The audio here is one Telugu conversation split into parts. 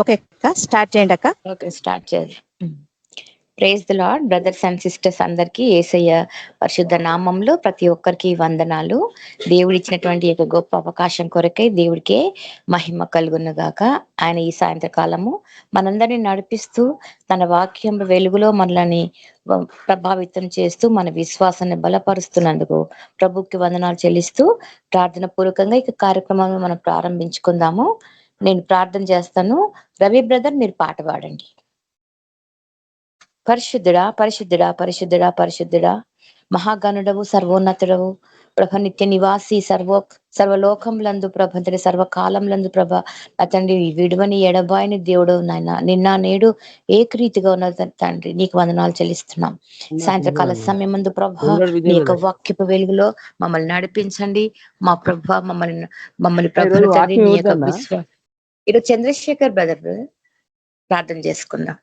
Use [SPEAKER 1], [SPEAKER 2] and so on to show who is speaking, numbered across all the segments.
[SPEAKER 1] ఓకే అక్క, స్టార్ట్ చేయండి అక్క.
[SPEAKER 2] ఓకే, స్టార్ట్ చేయాలి. Praise the Lord brothers and sisters అందరికీ యేసయ్య పరిశుద్ధ నామంలో ప్రతి ఒక్కరికి వందనాలు. దేవుడు ఇచ్చినటువంటి ఒక గొప్ప అవకాశం కొరకై దేవుడికే మహిమ కలుగును గాక. ఆయన ఈ సాయంత్రకాలము మనందరినీ నడిపిస్తూ తన వాక్యం వెలుగులో మనల్ని ప్రభావితం చేస్తూ మన విశ్వాసాన్ని బలపరుస్తున్నందుకు ప్రభుకి వందనాలు చెల్లిస్తూ ప్రార్థన పూర్వకంగా ఇక కార్యక్రమాన్ని మనం ప్రారంభించుకుందాము. నేను ప్రార్థన చేస్తాను. రవి బ్రదర్, మీరు పాట పాడండి. పరిశుద్ధుడా పరిశుద్ధుడా పరిశుద్ధుడా పరిశుద్ధుడా, మహాగణుడవు, సర్వోన్నతుడవు, ప్రభ నిత్య నివాసి, సర్వలోకంలందు ప్రభ తండ్రి, సర్వకాలంలందు ప్రభ నా తండ్రి, విడువని ఎడబాయని దేవుడు నాయన, నిన్న నేడు ఏకరీతిగా ఉన్న తండ్రి నీకు వందనాలు చెల్లిస్తున్నాం. సాయంత్రకాల సమయం ముందు ప్రభ నీ యొక్క వాక్యపు వెలుగులో మమ్మల్ని నడిపించండి. మా ప్రభ మమ్మల్ని ప్రభ తండ్రి నీ యొక్క విశ్వాసం. ఈరోజు చంద్రశేఖర్ బ్రదర్ ప్రార్థన చేసుకుందాం.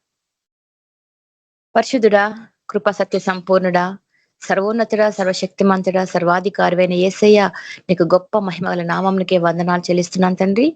[SPEAKER 2] పరిశుద్ధుడా, కృపా సత్య సంపూర్ణుడా, సర్వోన్నతుడా, సర్వశక్తిమంతుడా, సర్వాధికారివైన యేసయ్య నీకు గొప్ప మహిమగల నామంకే వందనాలు చెల్లిస్తున్నాను తండ్రి.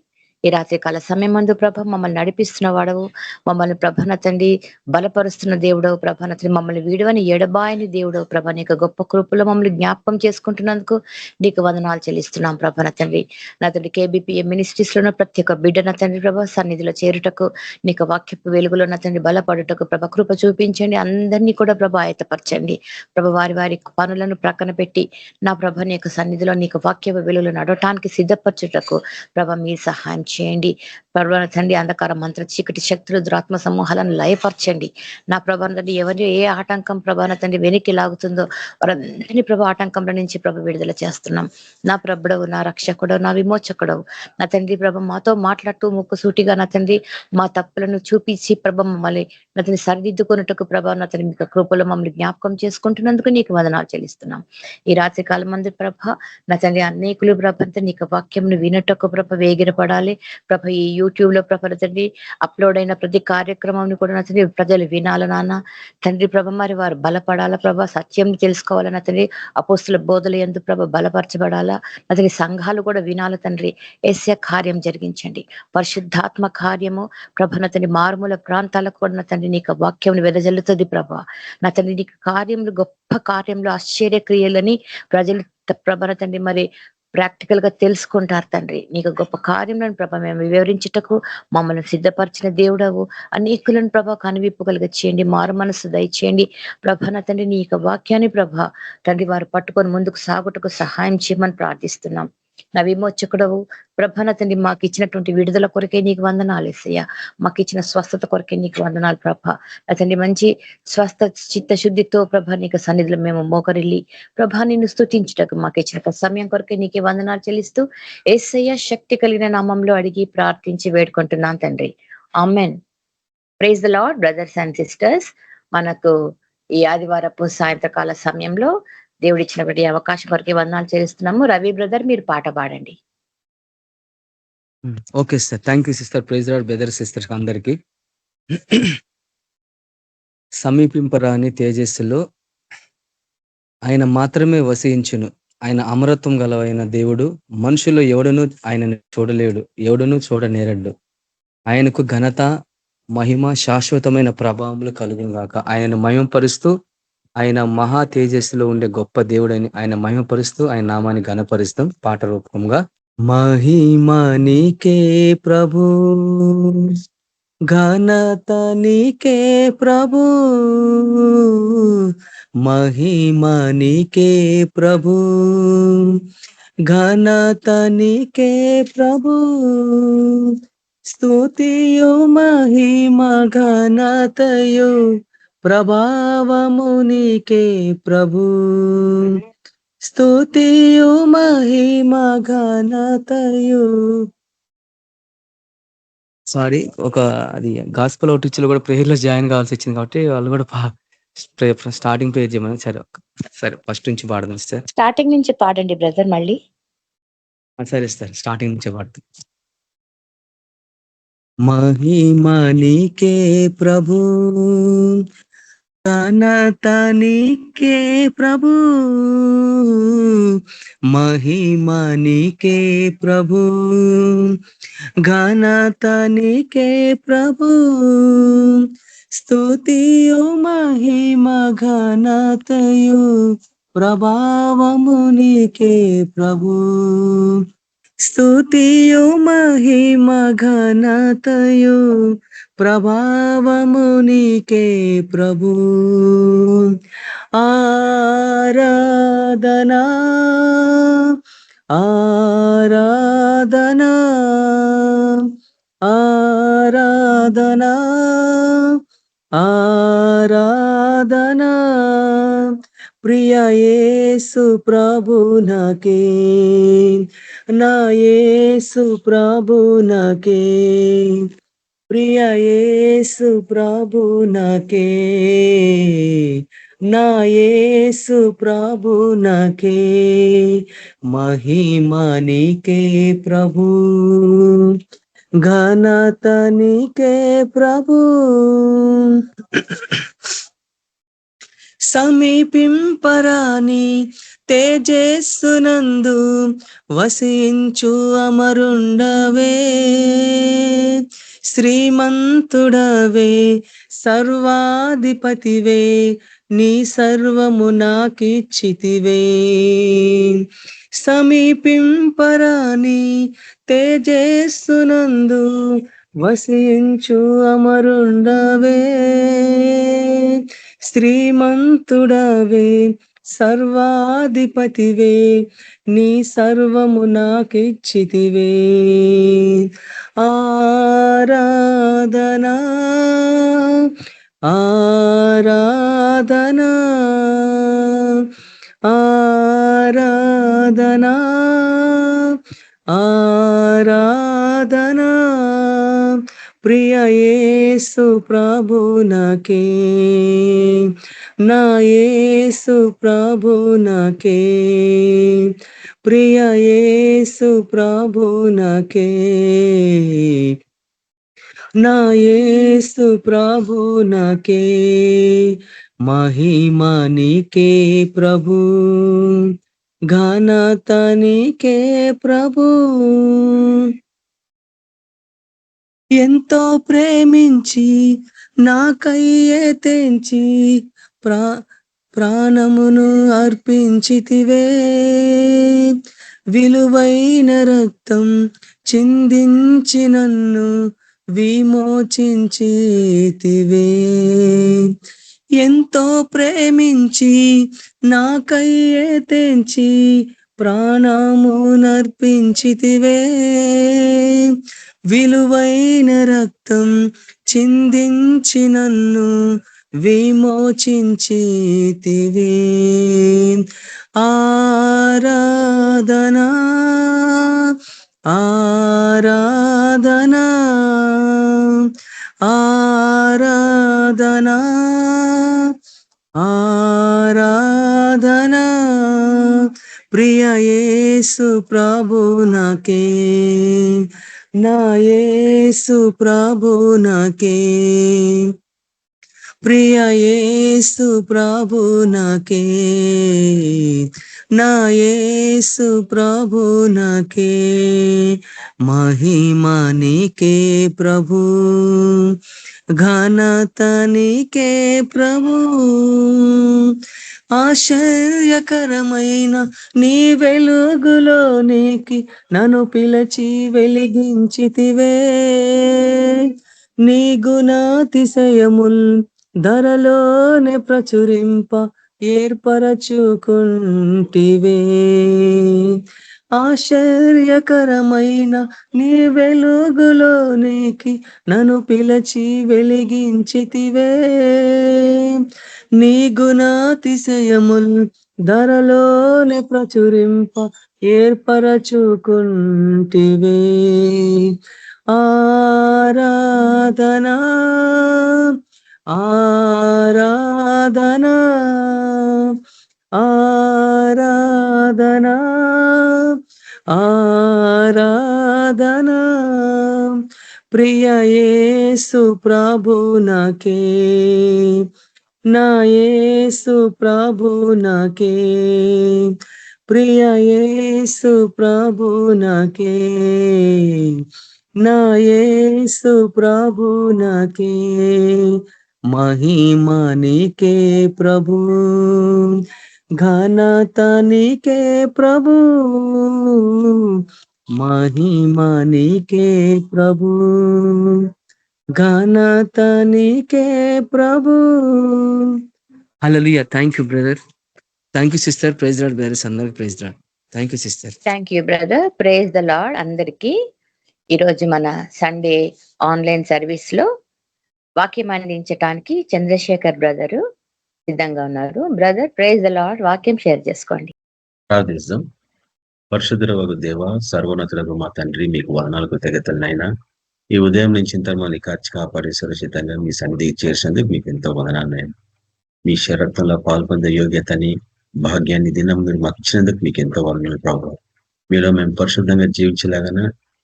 [SPEAKER 2] ఈ రాత్రి కాల సమయం ముందు ప్రభ మమ్మల్ని నడిపిస్తున్న వాడవు, మమ్మల్ని ప్రభన తండ్రి బలపరుస్తున్న దేవుడవు, ప్రభన తండ్రి మమ్మల్ని వీడవని ఎడబాయని దేవుడవు ప్రభ, నీకు గొప్ప కృపలో మమ్మల్ని జ్ఞాపకం చేసుకుంటున్నందుకు నీకు వందనాలు చెల్లిస్తున్నాం ప్రభన తండ్రి. నా తండ్రి KBPM మినిస్ట్రీస్ లో ప్రతి ఒక్క బిడ్డన తండ్రి ప్రభ సన్నిధిలో చేరుటకు, నీకు వాక్యపు వెలుగులో నా తండ్రి బలపడుటకు ప్రభ కృప చూపించండి. అందరినీ కూడా ప్రభ ఆయతపరచండి ప్రభ. వారి వారి పనులను ప్రక్కన పెట్టి నా ప్రభ నీ యొక్క సన్నిధిలో నీకు వాక్యపు వెలుగులో నడవటానికి సిద్ధపరచుటకు ప్రభ మీరు సహాయం చేయండి. ప్రభ తండ్రి అంధకార మంత్ర చీకటి శక్తులు దురాత్మ సమూహాలను లయపరచండి. నా ప్రభ తండ్రి ఎవరి ఏ ఆటంకం ప్రభాన తండ్రి వెనక్కి లాగుతుందో వారందరినీ ప్రభ ఆటంకంలో నుంచి ప్రభ విడుదల చేస్తున్నాం. నా ప్రభుడవు, నా రక్షకుడవు, నా విమోచకుడవు నా తండ్రి ప్రభ మాతో మాట్లాడుతూ ముక్కుసూటిగా నా తండ్రి మా తప్పులను చూపించి ప్రభ మమ్మల్ని నా తండ్రి సరిదిద్దుకున్నట్టుకు ప్రభ నా తండ్రి మీకు కృపలో మమ్మల్ని జ్ఞాపకం చేసుకుంటున్నందుకు నీకు వందనాలు చెల్లిస్తున్నాం. ఈ రాత్రి కాలం మంది ప్రభ నా తండ్రి అనేకులు ప్రభ నీకు వాక్యంను వినటకు ప్రభ వేగిరపడాలి ప్రభ. ఈ యూట్యూబ్ లో ప్రభ తండ్రి అప్లోడ్ అయిన ప్రతి కార్యక్రమం కూడా నా తండ్రి ప్రజలు వినాల నాన్న తండ్రి ప్రభ, మరి వారు బలపడాలా ప్రభ, సత్యం తెలుసుకోవాలన్న తండ్రి, అపోస్తుల బోధల యందు ప్రభ బలపరచబడాలా అతని సంఘాలు కూడా వినాల తండ్రి. ఏస్య కార్యం జరిగించండి, పరిశుద్ధాత్మ కార్యము ప్రభ నా తండ్రి మారుమూల ప్రాంతాలకు కూడా నా తండ్రి నీకు వాక్యం వెదజల్లుతుంది ప్రభ. నా తండ్రి నీకు కార్యములు, గొప్ప కార్యములు, ఆశ్చర్య క్రియలని ప్రజలు ప్రభ నా తండ్రి మరి ప్రాక్టికల్ గా తెలుసుకుంటారు తండ్రి. నీకు గొప్ప కార్యములను ప్రభ మేము వివరించుటకు మమ్మల్ని సిద్ధపరిచిన దేవుడవు. అనేకులను ప్రభ కనువిప్పుకలుగా చేయండి, మారు మనసు దయచేయండి ప్రభ నా తండ్రి. నీ యొక్క వాక్యాన్ని ప్రభ తండ్రి వారు పట్టుకొని ముందుకు సాగుటకు సహాయం చేయమని ప్రార్థిస్తున్నాం. నా విమోచకుడవు ప్రభ నా తండ్రి మాకు ఇచ్చినటువంటి విడుదల కొరకే నీకు వందనాలు యేసయ్య. మాకు ఇచ్చిన స్వస్థత కొరకే నీకు వందనాలు ప్రభ. నా తండ్రి మంచి స్వస్థ చిత్తశుద్ధితో ప్రభ నీకు సన్నిధిలో మేము మోకరిల్లి ప్రభ నిన్ను స్తుతించుటకు మాకు ఇచ్చిన సమయం కొరకే నీకు వందనాలు చెల్లిస్తూ యేసయ్య శక్తి కలిగిన నామంలో అడిగి ప్రార్థించి వేడుకుంటున్నాను తండ్రి. Amen. Praise the Lord brothers and sisters. మనకు ఈ ఆదివారపు సాయంత్రకాల సమయంలో దేవుడు ఇచ్చినటువంటి అవకాశం కొరకే వందనాలు చెల్లిస్తున్నాము. రవి బ్రదర్, మీరు పాట పాడండి.
[SPEAKER 3] Okay sir, thank you sister. Praise Lord brother sisters అందరికి. సమీపింపరాని తేజస్సులో ఆయన మాత్రమే వసించును. ఆయన అమరత్వం గలవైన దేవుడు. మనుషులు ఎవడును ఆయనను చూడలేడు, ఎవడును చూడనేరడు. ఆయనకు ఘనత, మహిమ, శాశ్వతమైన ప్రభావములు కలుగును గాక. ఆయనను మహిమపరుస్తూ, ఆయన మహా తేజస్సులో ఉండే గొప్ప దేవుడని ఆయన మహిమపరుస్తూ ఆయన నామాన్ని ఘనపరుస్తాం పాట రూపంగా. మహిమ నీకే ప్రభు, ఘనత నీకే ప్రభు, మహిమ నీకే ప్రభు, ఘనత నీకే ప్రభు, స్తుతియు మహిమ ఘనతయు ప్రభావము నీకే ప్రభు, స్తుతియు మహిమ ఘనతయు. సారీ, అది గాస్పల్ అవుట్రీచ్ లో కూడా ప్రేయర్ లో జాయిన్ కావాల్సి వచ్చింది కాబట్టి వాళ్ళు కూడా స్టార్టింగ్ ప్రేయర్ చేయమని. సరే ఫస్ట్ నుంచి పాడదాం సార్.
[SPEAKER 2] స్టార్టింగ్ నుంచి పాడండి బ్రదర్. మళ్ళీ
[SPEAKER 3] సరే సార్, స్టార్టింగ్ నుంచి పాడుతాం. మహిమ నీకే ప్రభు, ఘనత నీకే ప్రభు, మహిమ నీకే ప్రభు, ఘనత నీకే ప్రభు, స్తుతియు మహిమ ఘనతయు ప్రభావము నీకే ప్రభు, స్తుతియు మహిమ ఘనతయు ప్రభావము నీకే ప్రభు, ఆరాధనా ఆరాధనా ఆరాధనా ఆరాధనా ప్రియ యేసు ప్రభునకే, నా యేసు ప్రభునకే, ప్రియ యేసు ప్రభునకే, నా యేసు ప్రభునకే, మహిమ నీకే ప్రభు, ఘనత నీకే ప్రభు, సమీపింపరాని తేజస్సునందు వసించు అమరుండవే, శ్రీమంతుడవే సర్వాధిపతివే, నీ సర్వము నాకిచ్చితివే, సమీపింపరాని తేజస్సునందు వసించు అమరుండవే, శ్రీమంతుడవే సర్వాధిపతివే, నీ సర్వము నాకిచ్చితివే, ఆరాధనా ఆరాధనా ఆరాధనా ఆరాధనా ప్రియ యేసు ప్రభునకే, నా యేసు ప్రభునకే, ప్రియ యేసు ప్రభునకే, నా యేసు ప్రభునకే, మహిమ నీకే ప్రభు, ఘనత నీకే ప్రభు, ఎంతో ప్రేమించి నాకయ్యే తెంచి ప్రాణమును అర్పించితివే, విలువైన రక్తం చిందించి నన్ను విమోచించితివే, ఎంతో ప్రేమించి నాకయ్యే తెంచి ప్రాణమునర్పించితివే, విలువైన రక్తం చిందించి నన్ను విమోచించితివే, ఆరాధనా ఆరాధనా ఆరాధనా ఆరాధనా ప్రియ యేసు ప్రభునకే, నా యేసు ప్రభునకే, ప్రియ యేసు ప్రభునకే, నా యేసు ప్రభునకే, మహిమ నీకే ప్రభు, ఘనత నీకే ప్రభు, ఆశ్చర్యకరమైన నీ వెలుగులోనికి నన్ను పిలిచి వెలిగించితివే, నీ గుణాతిశయముల్ ధరలోనే ప్రచురింప ఏర్పరచుకుంటివే, ఆశ్చర్యకరమైన నీ వెలుగులోనికి నన్ను పిలిచి వెలిగించితివే, నీ గుణాతిశయముల్ ధరలోనే ప్రచురింప ఏర్పరచుకుంటివే, ఆరాధనా ఆరాధనా ఆరాధనా ఆరాధనా ప్రియ యేసు ప్రభునకే, నా యేసు ప్రభునకే, ప్రియ యేసు ప్రభునకే, నా యేసు ప్రభునకే, మహిమ నీకే ప్రభు, ఘనత నీకే ప్రభు, మహిమ నీకే ప్రభు, ఘనత నీకే ప్రభు. Hallelujah. Thank you brother, thank you sister. Praise lord brothers, అందరికి praise lord. Thank you sister.
[SPEAKER 2] Thank you brother. Praise the lord అందరికి. ఈరోజు మన సండే ఆన్లైన్ సర్వీస్ లో వాక్యం అందించడానికి చంద్రశేఖర్ బ్రదరు సిద్ధంగా ఉన్నారు. బ్రదర్ ప్రైజ్ ద లార్డ్, వాక్యం షేర్ చేసుకోండి.
[SPEAKER 1] ప్రార్థిస్తాం. పరిశుద్ధుడవగు దేవ, సర్వోన్నతులకు మా తండ్రి, మీకు వదనాలకు తెగతలనైనా ఈ ఉదయం నుంచి ఇంత మళ్ళీ కాచి కాపాడి సురక్షితంగా మీ సన్నిధికి చేర్చినందుకు మీకు ఎంతో వదనాలైనా. మీ శరత్వంలో పాల్పొందే యోగ్యతని, భాగ్యాన్ని దినం మీరు మాకు ఇచ్చినందుకు మీకు ఎంతో వదనాలు ప్రభావం. మీలో మేము పరిశుద్ధంగా జీవించలాగన,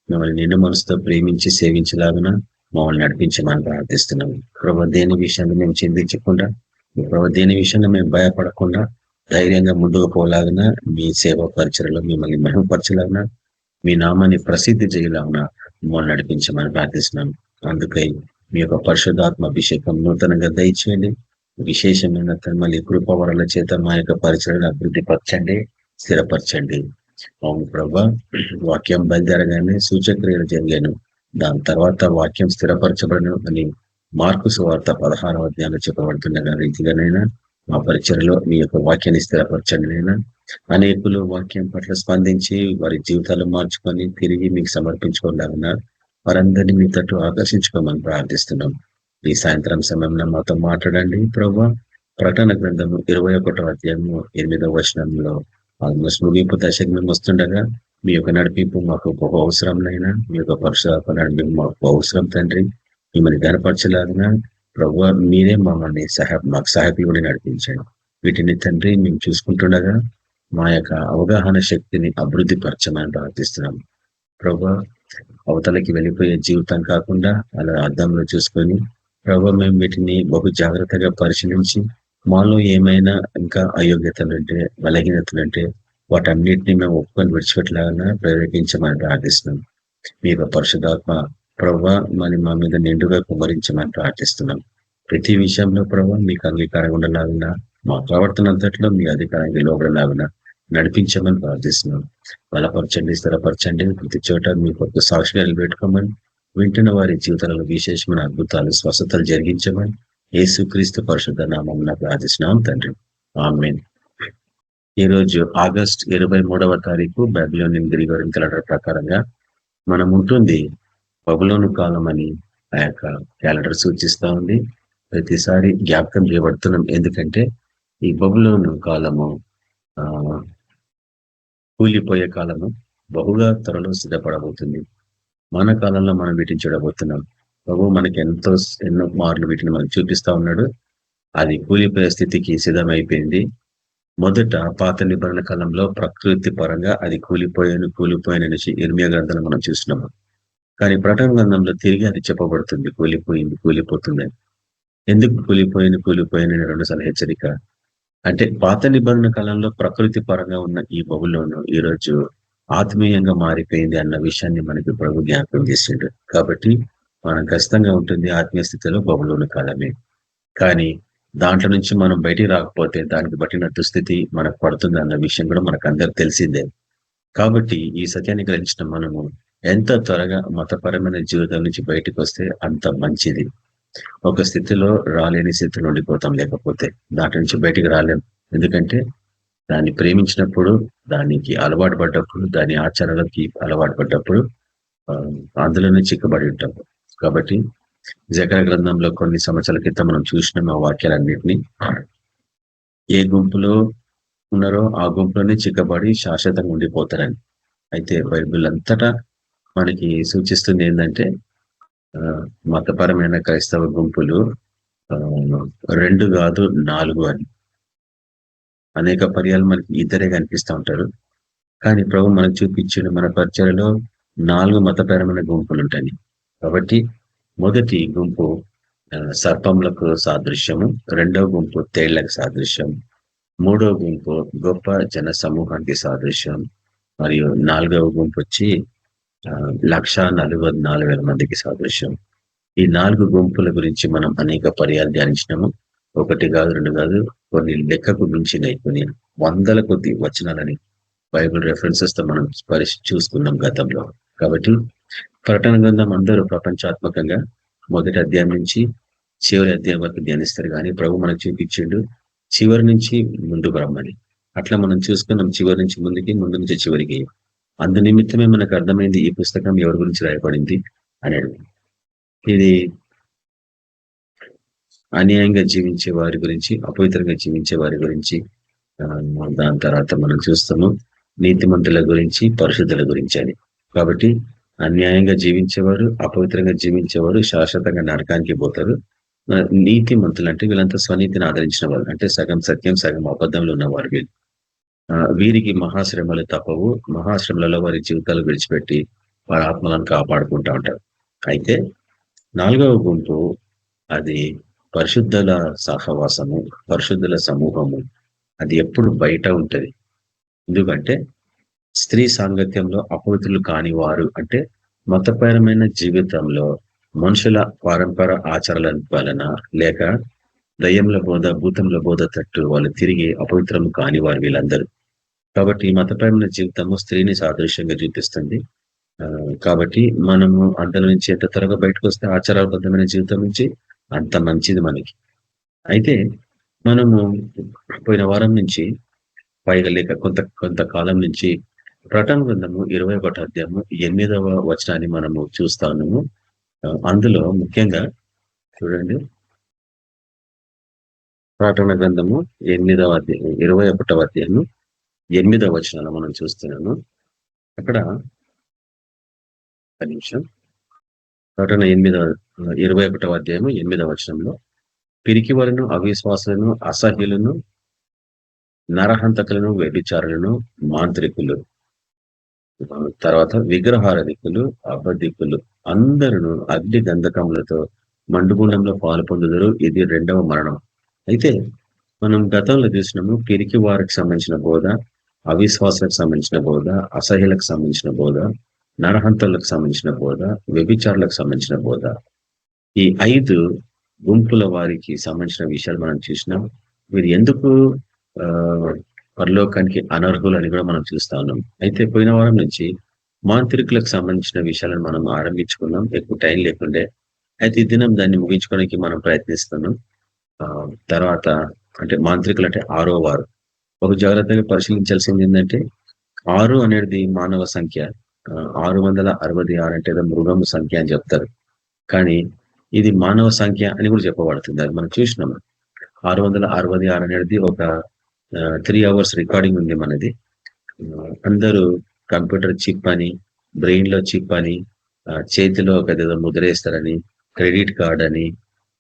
[SPEAKER 1] మిమ్మల్ని నిండు మనసుతో ప్రేమించి సేవించలాగన మమ్మల్ని నడిపించమని ప్రార్థిస్తున్నాము. ప్రభావ దేని విషయాన్ని మేము చింతించకుండా, ప్రభావ దేని విషయంలో మేము భయపడకుండా ధైర్యంగా ముందుకు పోలాగిన, మీ సేవా పరిచయలో మిమ్మల్ని మహిమపరచలాగిన, మీ నామాన్ని ప్రసిద్ధి చేయలాగిన మమ్మల్ని నడిపించమని ప్రార్థిస్తున్నాం. అందుకై మీ యొక్క పరిశుద్ధాత్మ అభిషేకం నూతనంగా దయచేయండి. విశేషమైన మళ్ళీ కృపవరాల చేత మా యొక్క పరిచయను అభివృద్ధి పరచండి, స్థిరపరచండి. అవును ప్రభా, వాక్యం బయలుదేరగానే సూచక్రియలు జరిగాను, దాని తర్వాత వాక్యం స్థిరపరచబడను అని మార్కు సువార్త 16వ అధ్యాయంలో చెప్పబడుతున్న రీతిగానైనా మా పరిచయలో మీ యొక్క వాక్యాన్ని స్థిరపరచండి. నైనా అనేకులు వాక్యం పట్ల స్పందించి వారి జీవితాలు మార్చుకొని తిరిగి మీకు సమర్పించుకోలేకున్నా వారందరినీ మీ తట్టు ఆకర్షించుకోమని ప్రార్థిస్తున్నాం. ఈ సాయంత్రం సమయంలో మాతో మాట్లాడండి ప్రభా. ప్రకటన గ్రంథము 21వ అధ్యాయము 8వ వచనంలో ఆల్మోస్ట్ ముగింపు దశకు మేము వస్తుండగా మీ యొక్క నడిపింపు మాకు బహు అవసరంనైనా, మీ యొక్క పరిశుభ్ర నడిపింపు మాకు అవసరం తండ్రి. మిమ్మల్ని గనపరచలాగిన ప్రభు మీరే మమ్మల్ని మాకు సహాయకులు నడిపించండి. వీటిని తండ్రి మేము చూసుకుంటుండగా మా యొక్క అవగాహన శక్తిని అభివృద్ధి పరచమని ప్రార్థిస్తున్నాం. ప్రభు అవతలకి వెళ్ళిపోయే జీవితం కాకుండా అలా అద్దంలో చూసుకొని ప్రభు మేము వీటిని బహు జాగ్రత్తగా పరిశీలించి మాలో ఏమైనా ఇంకా అయోగ్యతలుంటే, బలహీనతలుంటే వాటన్నిటిని మేము ఒప్పుకొని విడిచిపెట్టలాగా ప్రేరేపించమని ప్రార్థిస్తున్నాం. మీ యొక్క పరిశుద్ధాత్మ ప్రభు మరి మా మీద నిండుగా కుమరించమని ప్రార్థిస్తున్నాం. ప్రతి విషయంలో ప్రభు మీకు అంగీకారంగా ఉండలాగిన, మా ప్రవర్తన అంతట్లో మీ అధికారంగా లోబడలాగిన నడిపించమని ప్రార్థిస్తున్నాం. బలపరచండి, స్థిరపరచండి. ప్రతి చోట మీ కొత్త సాక్షిగా నిలబెట్టుకోమని, వింటున్న వారి జీవితాలలో విశేషమైన అద్భుతాలు, స్వస్థతలు జరిగించమని యేసుక్రీస్తు పరిశుద్ధ నామమున ప్రార్థిస్తున్నాం తండ్రి. ఆమేన్. ఈరోజు ఆగస్ట్ 23వ తారీఖు బబులోనియన్ గ్రిగోరియన్ క్యాలెండర్ ప్రకారంగా మనం ఉంటుంది బబులోను కాలం అని ఆ యొక్క క్యాలెండర్ సూచిస్తా ఉంది. ప్రతిసారి జ్ఞాపకం చేయబడుతున్నాం, ఎందుకంటే ఈ బబులోను కాలము కూలిపోయే కాలము బహుగా త్వరలో సిద్ధపడబోతుంది. మన కాలంలో మనం వీటిని చూడబోతున్నాం. ప్రభు మనకి ఎన్నో మార్లు వీటిని మనకు చూపిస్తా ఉన్నాడు. అది కూలిపోయే స్థితికి సిద్ధమైపోయింది. మొదట పాత నిబంధన కాలంలో ప్రకృతి పరంగా అది కూలిపోయిన నుంచి ఇర్మియా గ్రంథాలు మనం చూస్తున్నాము. కానీ ప్రకటన గ్రంథంలో తిరిగి అది చెప్పబడుతుంది, కూలిపోతుంది. ఎందుకు కూలిపోయిన 2 సార్లు హెచ్చరిక. అంటే పాత నిబంధన కాలంలో ప్రకృతి పరంగా ఉన్న ఈ బబులోను ఈరోజు ఆత్మీయంగా మారిపోయింది అన్న విషయాన్ని మనకి ప్రభు జ్ఞాపకం చేసిండు. కాబట్టి మనం ఖచ్చితంగా ఉంటుంది ఆత్మీయ స్థితిలో బబులోను కాలమే. కానీ దాంట్లో నుంచి మనం బయటికి రాకపోతే దానికి బట్టిన దుస్థితి మనకు పడుతుంది అన్న విషయం కూడా మనకు అందరికి తెలిసిందే. కాబట్టి ఈ సత్యాన్ని గ్రహించిన మనము ఎంత త్వరగా మతపరమైన జీవితం నుంచి బయటకు వస్తే అంత మంచిది. ఒక స్థితిలో రాలేని స్థితిలో ఉండిపోతాం, లేకపోతే దాంట్లో నుంచి బయటికి రాలేం. ఎందుకంటే దాన్ని ప్రేమించినప్పుడు, దానికి అలవాటు పడ్డప్పుడు, దాని ఆచారాలకి అలవాటు పడ్డప్పుడు అందులోనే చిక్కబడి ఉంటాం. కాబట్టి జకర్యా గ్రంథంలో కొన్ని సంవత్సరాల క్రితం మనం చూసిన ఆ వాక్యాలన్నింటినీ ఏ గుంపులో ఉన్నారో ఆ గుంపులోనే చిక్కబడి శాశ్వతంగా ఉండిపోతారని. అయితే బైబిల్ అంతటా మనకి సూచిస్తుంది ఏంటంటే మతపరమైన క్రైస్తవ గుంపులు 2 కాదు 4 అని. అనేక పర్యాలు మనకి ఇద్దరే కనిపిస్తూ ఉంటారు. కానీ ప్రభు మనకు చూపించిన మన పరిచయలో 4 మతపరమైన గుంపులు ఉంటాయి. కాబట్టి మొదటి గుంపు సర్పములకు సాదృశ్యము, రెండవ గుంపు తేళ్లకు సాదృశ్యం, మూడవ గుంపు గొప్ప జన సమూహానికి సాదృశ్యం, మరియు నాలుగవ గుంపు వచ్చి 1,44,000 మందికి సాదృశ్యం. ఈ 4 గుంపుల గురించి మనం అనేక పర్యాలు ధ్యానించినాము. 1 కాదు, 2 కాదు, కొన్ని లెక్కకు మించినాయి, కొన్ని వందల కొద్ది వచనాలని బైబిల్ రెఫరెన్సెస్ తో మనం చూసుకున్నాం గతంలో. కాబట్టి ప్రకటన గ్రంథం అందరూ ప్రపంచాత్మకంగా మొదటి అధ్యాయం నుంచి చివరి అధ్యాయం వరకు ధ్యానిస్తారు, కానీ ప్రభు మనకు చూపించిండు చివరి నుంచి ముందుకు రమ్మని. అట్లా మనం చూసుకున్నాం, చివరి నుంచి ముందుకి, ముందు నుంచి చివరికి. అందు నిమిత్తమే మనకు అర్థమైంది ఈ పుస్తకం ఎవరి గురించి రాయబడింది అనేది. ఇది అన్యాయంగా జీవించే వారి గురించి, అపవిత్రంగా జీవించే వారి గురించి, దాని తర్వాత మనం చూస్తాము నీతిమంతుల గురించి, పరిశుద్ధుల గురించి అని. కాబట్టి అన్యాయంగా జీవించేవారు, అపవిత్రంగా జీవించేవారు శాశ్వతంగా నరకానికి పోతారు. నీతిమంతులు అంటే వీళ్ళంతా స్వనీతిని ఆదరించిన వాళ్ళు, అంటే సగం సత్యం సగం అబద్ధంలో ఉన్నవారు వీళ్ళు. వీరికి మహాశ్రమలు తప్పవు. మహాశ్రమలలో వారి జీవితాలు విడిచిపెట్టి వారి ఆత్మలను కాపాడుకుంటా ఉంటారు. అయితే 4వ గుంపు అది పరిశుద్ధుల సహవాసము, పరిశుద్ధుల సమూహము. అది ఎప్పుడు బయట ఉంటది. ఎందుకంటే స్త్రీ సాంగత్యంలో అపవిత్రులు కాని వారు, అంటే మతపరమైన జీవితంలో మనుషుల పారంపర ఆచారాల వలన లేక దయ్యంల బోధ, భూతంల బోధ తట్టు వాళ్ళు తిరిగి అపవిత్రం కాని వారు వీళ్ళందరూ. కాబట్టి మతపరమైన జీవితము స్త్రీని సాదృశ్యంగా చూపిస్తుంది. కాబట్టి మనము అందులో నుంచి ఎంత త్వరగా బయటకు వస్తే ఆచారబద్ధమైన జీవితం నుంచి అంత మంచిది మనకి. అయితే మనము పోయిన వారం నుంచి పైగా లేక కొంతకాలం నుంచి ప్రకటన గ్రంథము 21వ అధ్యాయము 8వ వచనాన్ని మనము చూస్తా ఉన్నాము. అందులో ముఖ్యంగా చూడండి, ప్రకటన గ్రంథము 21వ అధ్యాయము 8వ వచనాలు మనం చూస్తున్నాము. అక్కడ ఒక నిమిషం, ప్రకటన 21వ అధ్యాయము 8వ వచనంలో పిరికి వారును, అవిశ్వాసులను, అసహ్యులను, నరహంతకులను, వ్యభిచారులను, మాంత్రికులు, తర్వాత విగ్రహారాధికులు, అబద్ధికులు అందరూ అగ్ని గంధకములతో మండుగుండంలో పాలు పొందుదరు. ఇది 2వ మరణం. అయితే మనం గతంలో చూసినాము పిరికి వారికి సంబంధించిన బోధ, అవిశ్వాసాలకు సంబంధించిన బోధ, అసహ్యులకు సంబంధించిన బోధ, నరహంతలకు సంబంధించిన బోధ, వ్యభిచారులకు సంబంధించిన బోధ. ఈ 5 గుంపుల వారికి సంబంధించిన విషయాలు మనం చూసినాం. వీరు ఎందుకు పరలోకానికి అనర్హులు అని కూడా మనం చూస్తా ఉన్నాం. అయితే పోయిన వారం నుంచి మాంత్రికులకు సంబంధించిన విషయాలను మనం ఆరంభించుకున్నాం, ఎక్కువ టైం లేకుండే. అయితే ఈ దినం దాన్ని ముగించుకోవడానికి మనం ప్రయత్నిస్తున్నాం. తర్వాత అంటే మాంత్రికులు అంటే 6వ వారు. ఒక జాగ్రత్తగా పరిశీలించాల్సింది ఏంటంటే 6 అనేది మానవ సంఖ్య, 666 అంటే మృగము సంఖ్య అని చెప్తారు, కానీ ఇది మానవ సంఖ్య అని కూడా చెప్పబడుతుంది. అది మనం చూసినాము. 666 అనేది ఒక 3 hours రికార్డింగ్ ఉంది మనది. అందరూ కంప్యూటర్ చిప్ అని, బ్రెయిన్ లో చిప్ అని, చేతిలో ఒక ఏదో ముద్రేస్తారని, క్రెడిట్ కార్డ్ అని,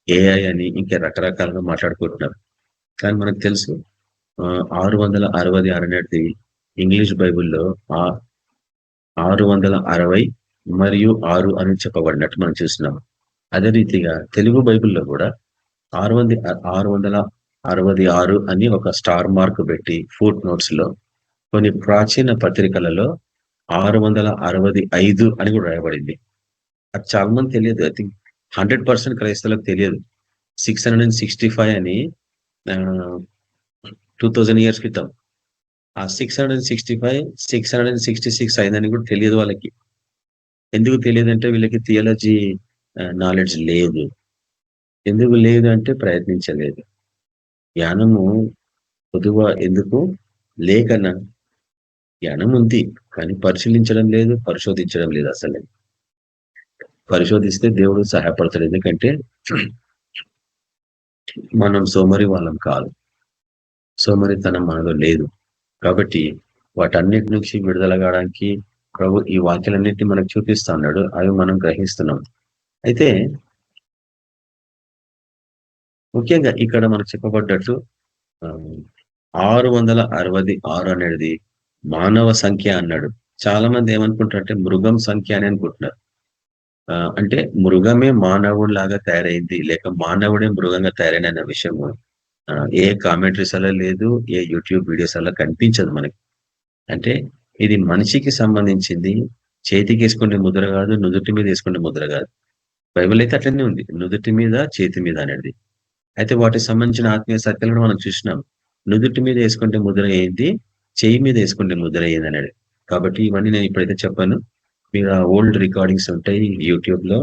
[SPEAKER 1] ఏఐ అని, ఇంకా రకరకాలుగా మాట్లాడుకుంటున్నారు. కానీ మనకు తెలుసు 666 అనేది ఇంగ్లీష్ బైబుల్లో 660 మరియు 6 అని చెప్పబడినట్టు మనం చూస్తున్నాం. అదే రీతిగా తెలుగు బైబిల్లో కూడా 666 అని ఒక స్టార్ మార్క్ పెట్టి ఫుట్ నోట్స్ లో, కొన్ని ప్రాచీన పత్రికలలో 665 అని కూడా రాయబడింది. అది చాలా మంది తెలియదు. ఐ థింక్ 100% క్రైస్తవులకు తెలియదు. 665 అని 2000 years క్రితం. ఆ 665 666 అయిందని కూడా తెలియదు వాళ్ళకి. ఎందుకు తెలియదంటే వీళ్ళకి థియాలజీ నాలెడ్జ్ లేదు. ఎందుకు లేదు అంటే ప్రయత్నించలేదు. జ్ఞానము పొదువా ఎందుకు లేకన్నా, జ్ఞానం ఉంది కానీ పరిశీలించడం లేదు, పరిశోధించడం లేదు. అసలే పరిశోధిస్తే దేవుడు సహాయపడతాడు. ఎందుకంటే మనం సోమరి వాళ్ళం కాదు, సోమరితనం మనలో లేదు. కాబట్టి వాటన్నిటి నుంచి విడుదల కావడానికి ప్రభు ఈ వాక్యాలన్నింటినీ మనకు చూపిస్తా ఉన్నాడు. అవి మనం గ్రహిస్తున్నాం. అయితే ముఖ్యంగా ఇక్కడ మనకు చెప్పబడ్డట్టు 666 అనేది మానవ సంఖ్య అన్నాడు. చాలా మంది ఏమనుకుంటారంటే మృగం సంఖ్య అని అనుకుంటున్నారు. అంటే మృగమే మానవుడిలాగా తయారైంది, లేక మానవుడే మృగంగా తయారైన అన్న విషయము ఏ కామెంటరీస్ అలా లేదు, ఏ యూట్యూబ్ వీడియోస్ అలా కనిపించదు మనకి. అంటే ఇది మనిషికి సంబంధించింది. చేతికి వేసుకునే ముద్ర కాదు, నుదుటి మీద వేసుకునే ముద్ర కాదు. బైబిల్ అయితే అట్లనే ఉంది, నుదుటి మీద చేతి మీద అనేది. అయితే వాటికి సంబంధించిన ఆత్మీయ సత్యాలు కూడా మనం చూసినాం. నుదుటి మీద వేసుకుంటే ముద్ర ఏంది, చెయ్యి మీద వేసుకుంటే ముద్ర ఏంది అనేది. కాబట్టి ఇవన్నీ నేను ఇప్పుడైతే చెప్పాను. మీరు ఆ ఓల్డ్ రికార్డింగ్స్ ఉంటాయి యూట్యూబ్ లో,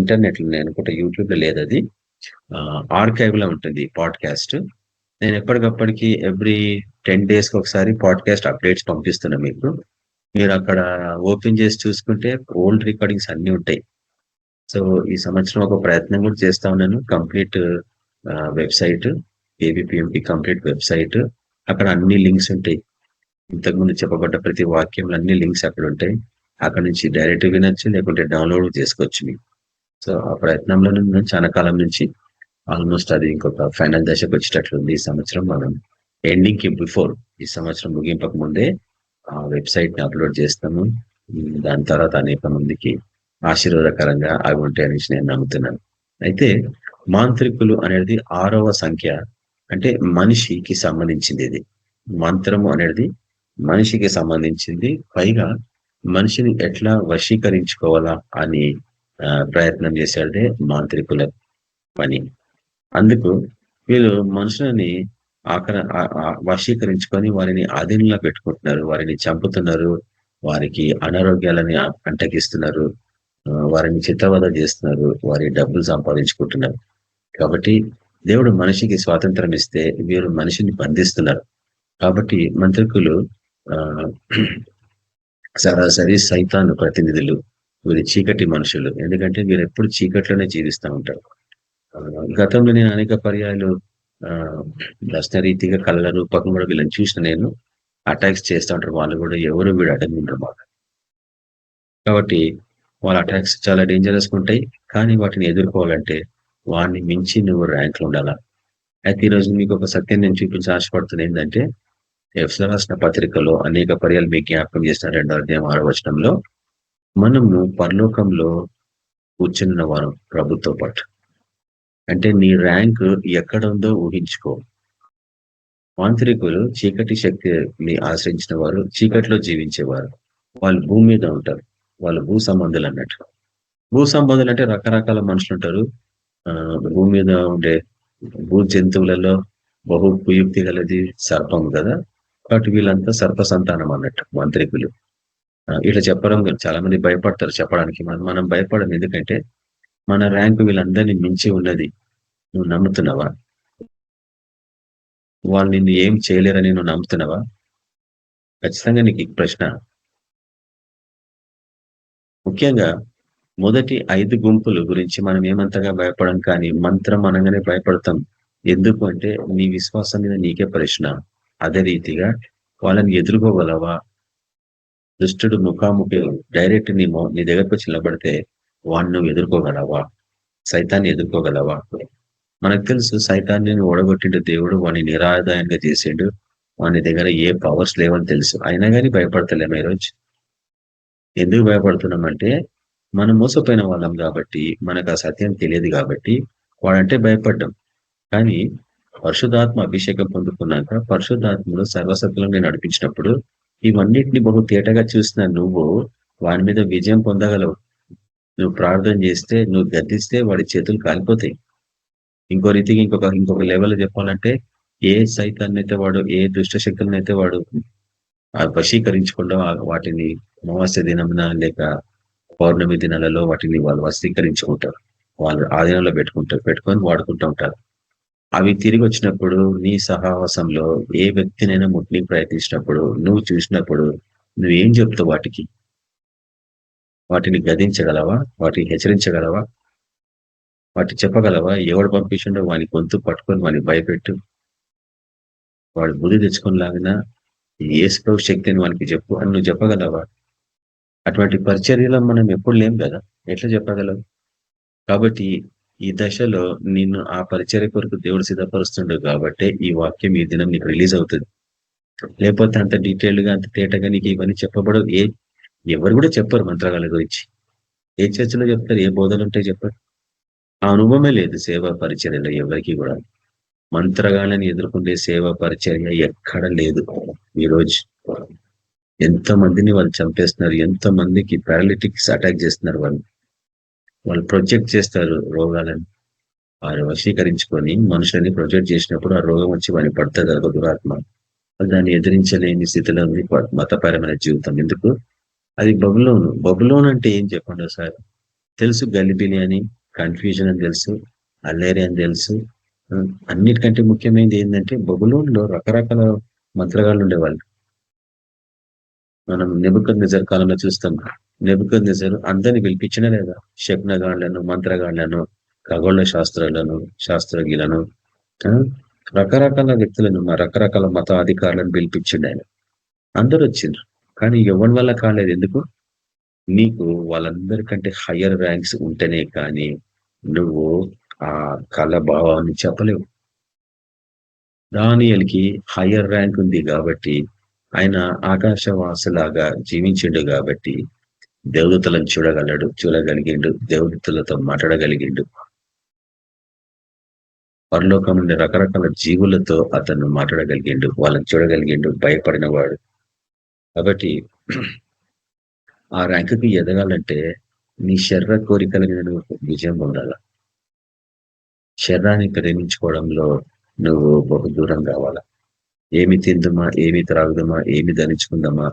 [SPEAKER 1] ఇంటర్నెట్ లో. నేను అనుకుంటా యూట్యూబ్ లో లేదు అది, ఆర్కైవ్ లో ఉంటుంది పాడ్కాస్ట్. నేను ఎప్పటికప్పటికి ఎవ్రీ 10 days కి ఒకసారి పాడ్కాస్ట్ అప్డేట్స్ పంపిస్తున్నా మీకు. మీరు అక్కడ ఓపెన్ చేసి చూసుకుంటే ఓల్డ్ రికార్డింగ్స్ అన్ని ఉంటాయి. సో ఈ సంవత్సరం ఒక ప్రయత్నం కూడా చేస్తా ఉన్నాను. కంప్లీట్ వెబ్సైట్, ఏబిపిఎంపి కంప్లీట్ వెబ్సైట్, అక్కడ అన్ని లింక్స్ ఉంటాయి. ఇంతకుముందు చెప్పబడ్డ ప్రతి వాక్యంలో అన్ని లింక్స్ అక్కడ ఉంటాయి. అక్కడ నుంచి డైరెక్ట్ వినొచ్చు, లేకుంటే డౌన్లోడ్ చేసుకోవచ్చు మీకు. సో ఆ ప్రయత్నంలో నేను చాలా కాలం నుంచి, ఆల్మోస్ట్ అది ఇంకొక ఫైనల్ దశకు వచ్చేటట్లుంది. ఈ సంవత్సరం మనం ఎండింగ్ కి బిఫోర్, ఈ సంవత్సరం ముగింపక ముందే ఆ వెబ్సైట్ ని అప్లోడ్ చేస్తాము. దాని తర్వాత అనేక మందికి ఆశీర్వాదకరంగా అవి ఉంటాయని నేను నమ్ముతున్నాను. అయితే మాంత్రికులు అనేది 6వ సంఖ్య. అంటే మనిషికి సంబంధించింది ఇది. మంత్రము అనేది మనిషికి సంబంధించింది. పైగా మనిషిని ఎట్లా వశీకరించుకోవాలా అని ప్రయత్నం చేసేదే మాంత్రికుల పని. అందుకు వీళ్ళు మనుషులని వశీకరించుకొని వారిని ఆధీనంలో పెట్టుకుంటున్నారు, వారిని చంపుతున్నారు, వారికి అనారోగ్యాలని అంటగిస్తున్నారు, వారిని చిత్రవద చేస్తున్నారు, వారి డబ్బులు సంపాదించుకుంటున్నారు. కాబట్టి దేవుడు మనిషికి స్వాతంత్రం ఇస్తే వీరు మనిషిని బంధిస్తున్నారు. కాబట్టి మంత్రికులు ఆ సరాసరి సైతాను ప్రతినిధులు, వీరి చీకటి మనుషులు. ఎందుకంటే వీరు ఎప్పుడు చీకట్లోనే జీవిస్తూ ఉంటారు. గతంలో నేను అనేక పర్యాయాలు దర్శన రీతిగా కళ్ళ రూపకం కూడా వీళ్ళని చూసిన నేను. అటాక్స్ చేస్తూ ఉంటారు వాళ్ళు కూడా, ఎవరు వీడు అడగంటారు మాట. కాబట్టి వాళ్ళ అటాక్స్ చాలా డేంజరస్ ఉంటాయి. కానీ వాటిని ఎదుర్కోవాలంటే వాడిని మించి నువ్వు ర్యాంక్లో ఉండాలా. అయితే ఈరోజు మీకు ఒక సత్యం నేను చూపించి ఆశపడుతుంది. ఏంటంటే ఎఫెసీయులకు రాసిన పత్రికలో అనేక పర్యాలు మీకు జ్ఞాపకం చేసిన 2వ అధ్యాయం 6వ వచనంలో, మనము పరలోకంలో కూర్చున్న వారం ప్రభుతో పాటు. అంటే నీ ర్యాంక్ ఎక్కడ ఉందో ఊహించుకో. మాంత్రికులు చీకటి శక్తిని ఆశ్రయించిన వారు, చీకటిలో జీవించేవారు. వాళ్ళు భూమి మీద ఉంటారు, వాళ్ళు భూ సంబంధులు అన్నట్టు. భూ సంబంధులు అంటే రకరకాల మనుషులు ఉంటారు. భూమి మీద ఉండే భూ జంతువులలో బహు కుయుక్తి గలది సర్పం కదా. కాబట్టి వీళ్ళంతా సర్ప సంతానం అన్నట్టు మాంత్రికులు. ఇట్లా చెప్పడం చాలా మంది భయపడతారు చెప్పడానికి. మనం భయపడం, ఎందుకంటే మన ర్యాంకు వీళ్ళందరినీ మించి ఉన్నది. నువ్వు నమ్ముతున్నావా? వాళ్ళు నిన్ను ఏం చేయలేరని నువ్వు నమ్ముతున్నావా? ఖచ్చితంగా నీకు ఈ ప్రశ్న. ముఖ్యంగా మొదటి 5 గుంపుల గురించి మనం ఏమంతగా భయపడం, కానీ మంత్రం అనగానే భయపడతాం. ఎందుకు అంటే నీ విశ్వాసం మీద నీకే ప్రశ్న. అదే రీతిగా వాళ్ళని ఎదుర్కోగలవా? దుష్టుడు ముఖాముఖి డైరెక్ట్ నీ దగ్గరకు వచ్చి నిలబడితే వాడిని నువ్వు ఎదుర్కోగలవా? సైతాన్ని ఎదుర్కోగలవా? మనకు తెలుసు సైతాన్ని ఓడగొట్టిండు దేవుడు, వాడిని నిరాదాయంగా చేసిండు. వాని దగ్గర ఏ పవర్స్ లేవని తెలుసు, అయినా కానీ భయపడతలేము ఈరోజు. ఎందుకు భయపడుతున్నామంటే మనం మోసపోయిన వాళ్ళం కాబట్టి, మనకు ఆ సత్యం తెలియదు కాబట్టి వాడంటే భయపడ్డాం. కానీ పరిశుద్ధాత్మ అభిషేకం పొందుకున్నాక, పరిశుద్ధాత్మలో సర్వసత్తులను నడిపించినప్పుడు ఇవన్నిటిని బహు తేటగా చూసిన నువ్వు వాని మీద విజయం పొందగలవు. నువ్వు ప్రార్థన చేస్తే, నువ్వు గద్దిస్తే వాడి చేతులు కాలిపోతాయి. ఇంకో రీతికి ఇంకొక లెవెల్ చెప్పాలంటే, ఏ సైతాన్ని అయితే వాడు, ఏ దుష్ట శక్తులను అయితే వాడు వశీకరించకుండా వాటిని అమావాస్య దినమున లేక పౌర్ణమి దినాలలో వాటిని వాళ్ళు వశీకరించుకుంటారు, వాళ్ళు ఆధీనంలో పెట్టుకొని వాడుకుంటూ ఉంటారు. అవి తిరిగి వచ్చినప్పుడు నీ సహవాసంలో ఏ వ్యక్తినైనా ముట్టికి ప్రయత్నించినప్పుడు, నువ్వు చూసినప్పుడు నువ్వేం చెప్తావు? వాటిని గదించగలవా? వాటిని హెచ్చరించగలవా? వాటి చెప్పగలవా? ఎవడు పంపించిండో వాని గొంతు పట్టుకొని వాని భయపెట్టు, వాడు బుద్ధి తెచ్చుకొని లాగిన యేసు శక్తిని వానికి చెప్పు అని నువ్వు చెప్పగలవా? అటువంటి పరిచర్యలో మనం ఎప్పుడు లేం కదా, ఎట్లా చెప్పగలవు? కాబట్టి ఈ దశలో నిన్ను ఆ పరిచర్య కొరకు దేవుడు సిద్ధపరుస్తుండడు కాబట్టి ఈ వాక్యం ఈ దినం నీకు రిలీజ్ అవుతుంది. లేకపోతే అంత డీటెయిల్డ్ గా, అంత తేటగా నీకు ఇవన్నీ చెప్పబడవు. ఎవరు కూడా చెప్పరు మంత్రాల గురించి. ఏ చర్చలో చెప్తారు? ఏ బోధలు ఉంటాయి చెప్పండి? ఆ అనుభవమే లేదు సేవా పరిచర్యలో ఎవరికి కూడా. మంత్రగాళ్ళని ఎదుర్కొంటే సేవా పరిచర్య ఎక్కడ లేదు ఈరోజు. ఎంత మందిని వాళ్ళు చంపేస్తున్నారు, ఎంత మందికి పారాలిటిక్స్ అటాక్ చేస్తున్నారు వాళ్ళు ప్రొజెక్ట్ చేస్తారు రోగాలని. వారు వశీకరించుకొని మనుషులని ప్రొజెక్ట్ చేసినప్పుడు ఆ రోగం వచ్చి వాడిని పడుతుంది ఒక దురాత్మ. దాన్ని ఎదిరించలేని స్థితిలో ఉంది మతపరమైన జీవితం. ఎందుకు? అది బబులోన్ అంటే ఏం చెప్పండి ఒకసారి. తెలుసు గలిబిలి అని, కన్ఫ్యూజన్ అని తెలుసు, అల్లేరి అని తెలుసు. అన్నిటికంటే ముఖ్యమైనది ఏంటంటే బబులోన్లో రకరకాల మంత్రగాళ్ళు ఉండేవాళ్ళు. మనం నెబుకద్నెజర్ కాలంలో చూస్తాం. నెబుకద్నెజర్ అందరిని పిలిపించినా లేదా? శకునగాళ్లను, మంత్రగాళ్లను, ఖగోళ శాస్త్రజ్ఞులను, రకరకాల వ్యక్తులను, రకరకాల మత అధికారులను పిలిపించిండు ఆయన. అందరూ వచ్చిండ్రు. కానీ ఎవరి వల్ల కాలేదు. ఎందుకు? నీకు వాళ్ళందరికంటే హయ్యర్ ర్యాంక్స్ ఉంటేనే కానీ నువ్వు ఆ కళ భావాన్ని చెప్పలేవు. దానియల్కి హయ్యర్ ర్యాంక్ ఉంది కాబట్టి ఆయన ఆకాశవాసులాగా జీవించిండు కాబట్టి దేవదూతలను చూడగలిగిండు, దేవదూతలతో మాట్లాడగలిగిండు. పరలోకం నుండి రకరకాల జీవులతో అతను మాట్లాడగలిగిండు, వాళ్ళని చూడగలిగిండు, భయపడిన వాడు. కాబట్టి ఆ ర్యాంకుకి ఎదగాలంటే నీ శరీర కోరికల మీద నువ్వు విజయం పొందాల. శరీరాన్ని ప్రేమించుకోవడంలో నువ్వు బహు దూరం కావాలా. ఏమి తిందుమా, ఏమి త్రాగుదమా, ఏమి ధరించుకుందామా,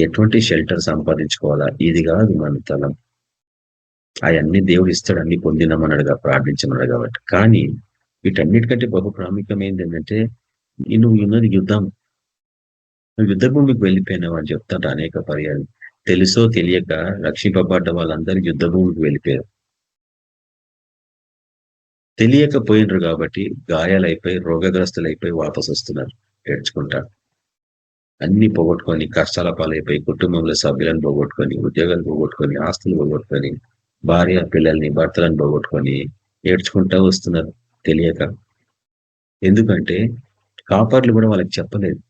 [SPEAKER 1] ఎటువంటి షెల్టర్ సంపాదించుకోవాలా, ఇది కాదు మన తలం. అవన్నీ దేవుడు ఇస్తాడు, అన్ని పొందినామన్నాడుగా, ప్రార్థించమన్నాడు కాబట్టి. కానీ వీటన్నిటికంటే బహు ప్రాముఖ్యమైనది ఏంటంటే నువ్వు ఉన్నది యుద్ధం. నువ్వు యుద్ధ భూమికి వెళ్ళిపోయినావు అని చెప్తాడు అనేక పర్యాలు. తెలుసో తెలియక రక్షింపబడ్డ వాళ్ళందరూ యుద్ధ భూమికి వెళ్ళిపోయారు. తెలియకపోయినరు కాబట్టి గాయాలైపోయి రోగగ్రస్తులైపోయి వాపసు వస్తున్నారు ఏడ్చుకుంటా. అన్ని పోగొట్టుకొని కష్టాల పాలైపోయి కుటుంబంలో సభ్యులను పోగొట్టుకొని, ఉద్యోగాలు పోగొట్టుకొని, ఆస్తులు పోగొట్టుకొని, భార్య పిల్లల్ని భర్తలను పోగొట్టుకొని ఏడ్చుకుంటా వస్తున్నారు తెలియక. ఎందుకంటే కాపర్లు కూడా వాళ్ళకి చెప్పలేదు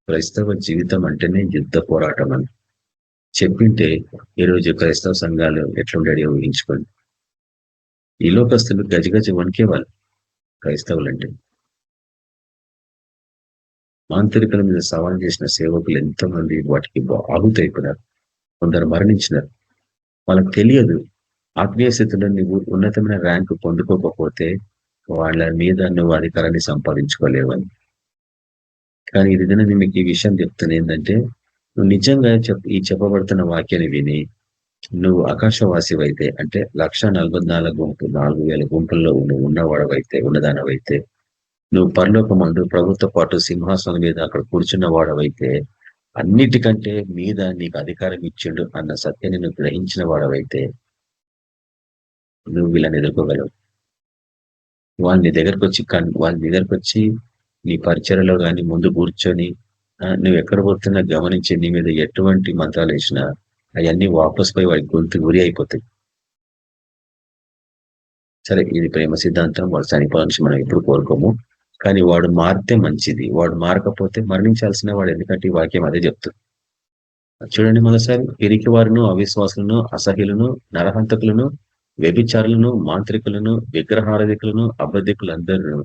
[SPEAKER 1] క్రైస్తవ జీవితం అంటేనే యుద్ధ పోరాటం అని. చెప్పింటే ఈరోజు క్రైస్తవ సంఘాలు ఎట్లుండేది ఊహించుకోండి. ఈ లోకస్తులు గజగజ వణికేవాళ్ళు క్రైస్తవులు అంటే. మాంత్రికుల మీద సవాల్ చేసిన సేవకులు ఎంతో మంది వాటికి ఆహుతైపోయినారు, కొందరు మరణించినారు. వాళ్ళకి తెలియదు ఆత్మీయ స్థితిలో నువ్వు ఉన్నతమైన ర్యాంకు పొందుకోకపోతే వాళ్ళ మీద నువ్వు అధికారాన్ని సంపాదించుకోలేవని. కానీ ఇది దిన మీకు ఈ విషయం చెప్తున్నా ఏంటంటే, నువ్వు నిజంగా ఈ చెప్పబడుతున్న వాక్యాన్ని విని నువ్వు ఆకాశవాసివైతే, అంటే 1,44,000 గుంపుల్లో ఉన్నదానవైతే, నువ్వు పరలోకమందు ప్రభుత్వ పాటు సింహాసనం మీద అక్కడ కూర్చున్న వాడవైతే, అన్నిటికంటే మీద నీకు అధికారం ఇచ్చిండు అన్న సత్యాన్ని నువ్వు గ్రహించిన వాడవైతే నువ్వు వీళ్ళని ఎదుర్కోగలవు. వాళ్ళ దగ్గరకు వచ్చి నీ పరిచయలో కానీ ముందు కూర్చొని నువ్వు ఎక్కడ పోతున్నా గమనించి నీ మీద ఎటువంటి మంత్రాలు వేసినా అవన్నీ వాపస్ పోయి వాడి గొంతు గురి అయిపోతాయి. సరే, ఇది ప్రేమ సిద్ధాంతం. వాడు చనిపోవాలని మనం ఎప్పుడు కోరుకోము. కానీ వాడు మారితే మంచిది. వాడు మారకపోతే మరణించాల్సిన వాడు. ఎందుకంటే ఈ వాక్యం అదే చెప్తుంది. చూడండి, మరోసారి పిరికి వారును, అవిశ్వాసులను, అసహ్యులను, నరహంతకులను, వ్యభిచారులను, మాంత్రికులను, విగ్రహారాధికులను, అబద్ధికులందరూ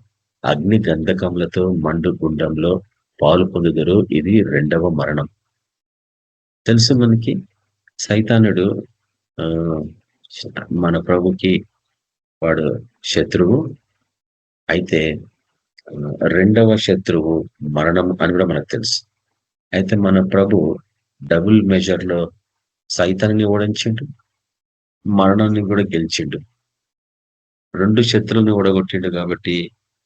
[SPEAKER 1] అగ్ని గంధకములతో మండు గుండంలో పాలు పొందుదరు. ఇది 2వ మరణం. తెలుసు మనకి సైతానుడు మన ప్రభుకి వాడు శత్రువు. అయితే 2వ శత్రువు మరణం అని కూడా మనకు తెలుసు. అయితే మన ప్రభు డబుల్ మెజర్ లో సైతాన్ని ఓడించిండు, మరణాన్ని కూడా గెలిచిండు. 2 శత్రువుని ఓడగొట్టిండు. కాబట్టి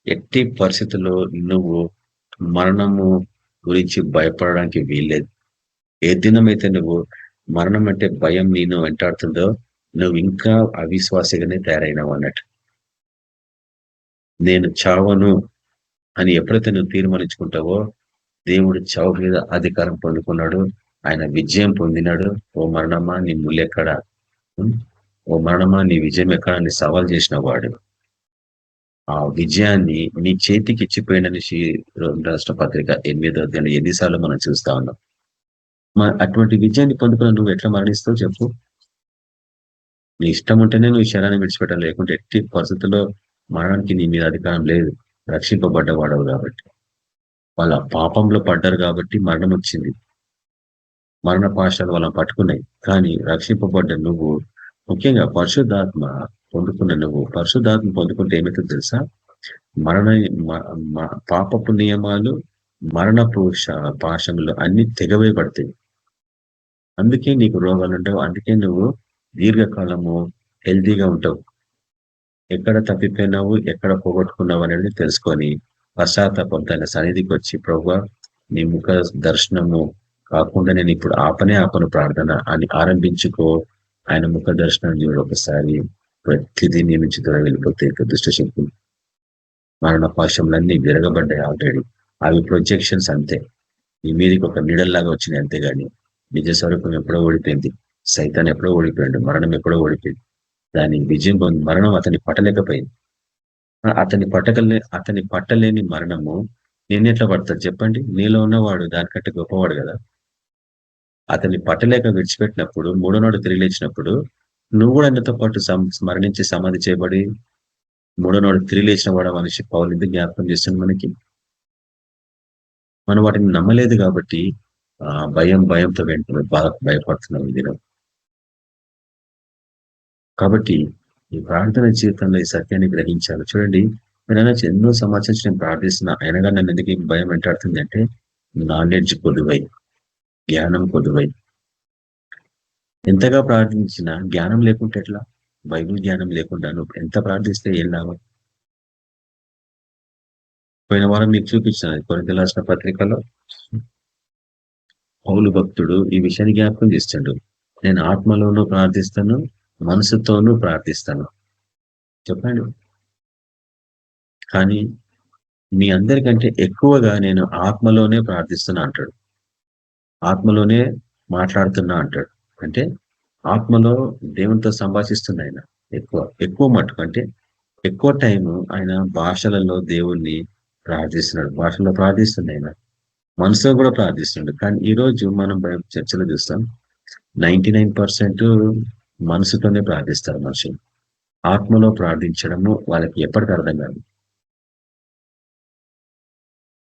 [SPEAKER 1] ఎట్టి పరిస్థితుల్లో నువ్వు మరణము గురించి భయపడడానికి వీల్లేదు. ఏ దినమైతే నువ్వు మరణం అంటే భయం నేను వెంటాడుతుందో నువ్వు ఇంకా అవిశ్వాసిగానే తయారైనావు అన్నట్టు. నేను చావను అని ఎప్పుడైతే నువ్వు తీర్మానించుకుంటావో, దేవుడు చావు మీద అధికారం పొందుకున్నాడు, ఆయన విజయం పొందినాడు. ఓ మరణమా నీ ముల్లెక్కడ, ఓ మరణమా నీ విజయం ఎక్కడ అని సవాల్ చేసిన వాడు ఆ విజయాన్ని నీ చేతికి ఇచ్చిపోయినని రాష్ట్ర పత్రిక 8వ అధ్యాయం ఎన్నిసార్లు మనం చూస్తా ఉన్నాం. అటువంటి విజయాన్ని పొందుకున్న నువ్వు ఎట్లా మరణిస్తావు చెప్పు? నీ ఇష్టం ఉంటేనే నువ్వు ఈ శరీరాన్ని విడిచిపెట్టాలి, లేకుంటే ఎట్టి పరిస్థితుల్లో మరణానికి నీ మీద అధికారం లేదు. రక్షింపబడ్డవాడవు కాబట్టి. వాళ్ళ పాపంలో పడ్డారు కాబట్టి మరణం వచ్చింది. మరణ పాశాలు వాళ్ళని పట్టుకున్నాయి. కానీ రక్షింపబడ్డ నువ్వు, ముఖ్యంగా పరిశుద్ధాత్మ పొందుకున్న నువ్వు, పరిశుద్ధాత్మ పొందుకుంటే ఏమవుతుందో తెలుసా? మరణ పాపపు నియమాలు, మరణపు పాశములు అన్ని తెగవేయబడతాయి. అందుకే నీకు రోగాలు ఉండవు. అందుకే నువ్వు దీర్ఘకాలము హెల్తీగా ఉంటావు. ఎక్కడ తప్పిపోయినావు, ఎక్కడ పోగొట్టుకున్నావు అనేది తెలుసుకొని పశ్చాత్తాపం తన సన్నిధికి వచ్చి, ప్రభువా నీ ముఖ దర్శనము కాకుండా నేను ఇప్పుడు ఆపను ప్రార్థన అని ఆరంభించుకో. ఆయన ముఖ దర్శనం చూడు ఒకసారి. ప్రతిదీ నీ నుంచి దూరం వెళ్ళిపోతాయి దుష్టశక్తులు. మరణ పాశములన్నీ విరగబడ్డాయి ఆల్రెడీ. అవి ప్రొజెక్షన్స్ అంతే. నీ మీదకి ఒక నీడల్లాగా వచ్చినాయి అంతేగాని నిజ స్వరూపం ఎప్పుడో ఓడిపోయింది. సైతాన్ ఎప్పుడో ఓడిపోయాడు. మరణం ఎప్పుడో ఓడిపోయింది. దాని విజయం పొంది మరణం అతన్ని పట్టలేకపోయింది. అతని పట్టలేని మరణము నేనెట్లా పడతాడు చెప్పండి? నీలో ఉన్నవాడు దానికంటే గొప్పవాడు కదా. అతన్ని పట్టలేక విడిచిపెట్టినప్పుడు, మూడో నాడు తిరిగి లేచినప్పుడు నువ్వు కూడా ఆయనతో పాటు మరణించి సమాధి చేయబడి మూడో నాడు తిరిగి లేచిన వాడు మనిషి పౌలు ఎందుకు జ్ఞాపకం చేస్తుంది మనకి? మనం వాటిని నమ్మలేదు కాబట్టి భయంతో వెంటనే భయపడుతున్నాం ఈ దినం. కాబట్టి ఈ ప్రార్థన జీవితంలో ఈ సత్యాన్ని గ్రహించాలి. చూడండి, మీరు అనొచ్చు ఎన్నో సంవత్సరాలు నేను ప్రార్థిస్తున్నా, అయినగా నన్ను ఎందుకు భయం వెంటాడుతుంది అంటే, నాలెడ్జ్ కొదువై, జ్ఞానం కొదువై. ఎంతగా ప్రార్థించినా జ్ఞానం లేకుంటే ఎట్లా? బైబిల్ జ్ఞానం లేకుండా నువ్వు ఎంత ప్రార్థిస్తే ఏం లాభం? పోయిన వారం మీకు చూపించాను కొరింథీయులకు రాసిన పత్రికలో పౌలు భక్తుడు ఈ విషయాన్ని జ్ఞాపకం చేస్తాడు. నేను ఆత్మలోనూ ప్రార్థిస్తాను, మనసుతోనూ ప్రార్థిస్తాను. చెప్పండి. కానీ మీ అందరికంటే ఎక్కువగా నేను ఆత్మలోనే ప్రార్థిస్తున్నా అంటాడు. ఆత్మలోనే మాట్లాడుతున్నా అంటాడు. అంటే ఆత్మలో దేవునితో సంభాషిస్తున్నా ఆయన ఎక్కువ మట్టుకు. అంటే ఎక్కువ టైం ఆయన భాషలలో దేవుణ్ణి ప్రార్థిస్తున్నాడు. భాషలో ప్రార్థిస్తుంది ఆయన, మనసులో కూడా ప్రార్థిస్తున్నాడు. కానీ ఈ రోజు మనం చర్చలో చూస్తాం 99% మనసుతోనే ప్రార్థిస్తారు మనుషులు. ఆత్మలో ప్రార్థించడము వాళ్ళకి ఎప్పటికీ అర్థం కాదు.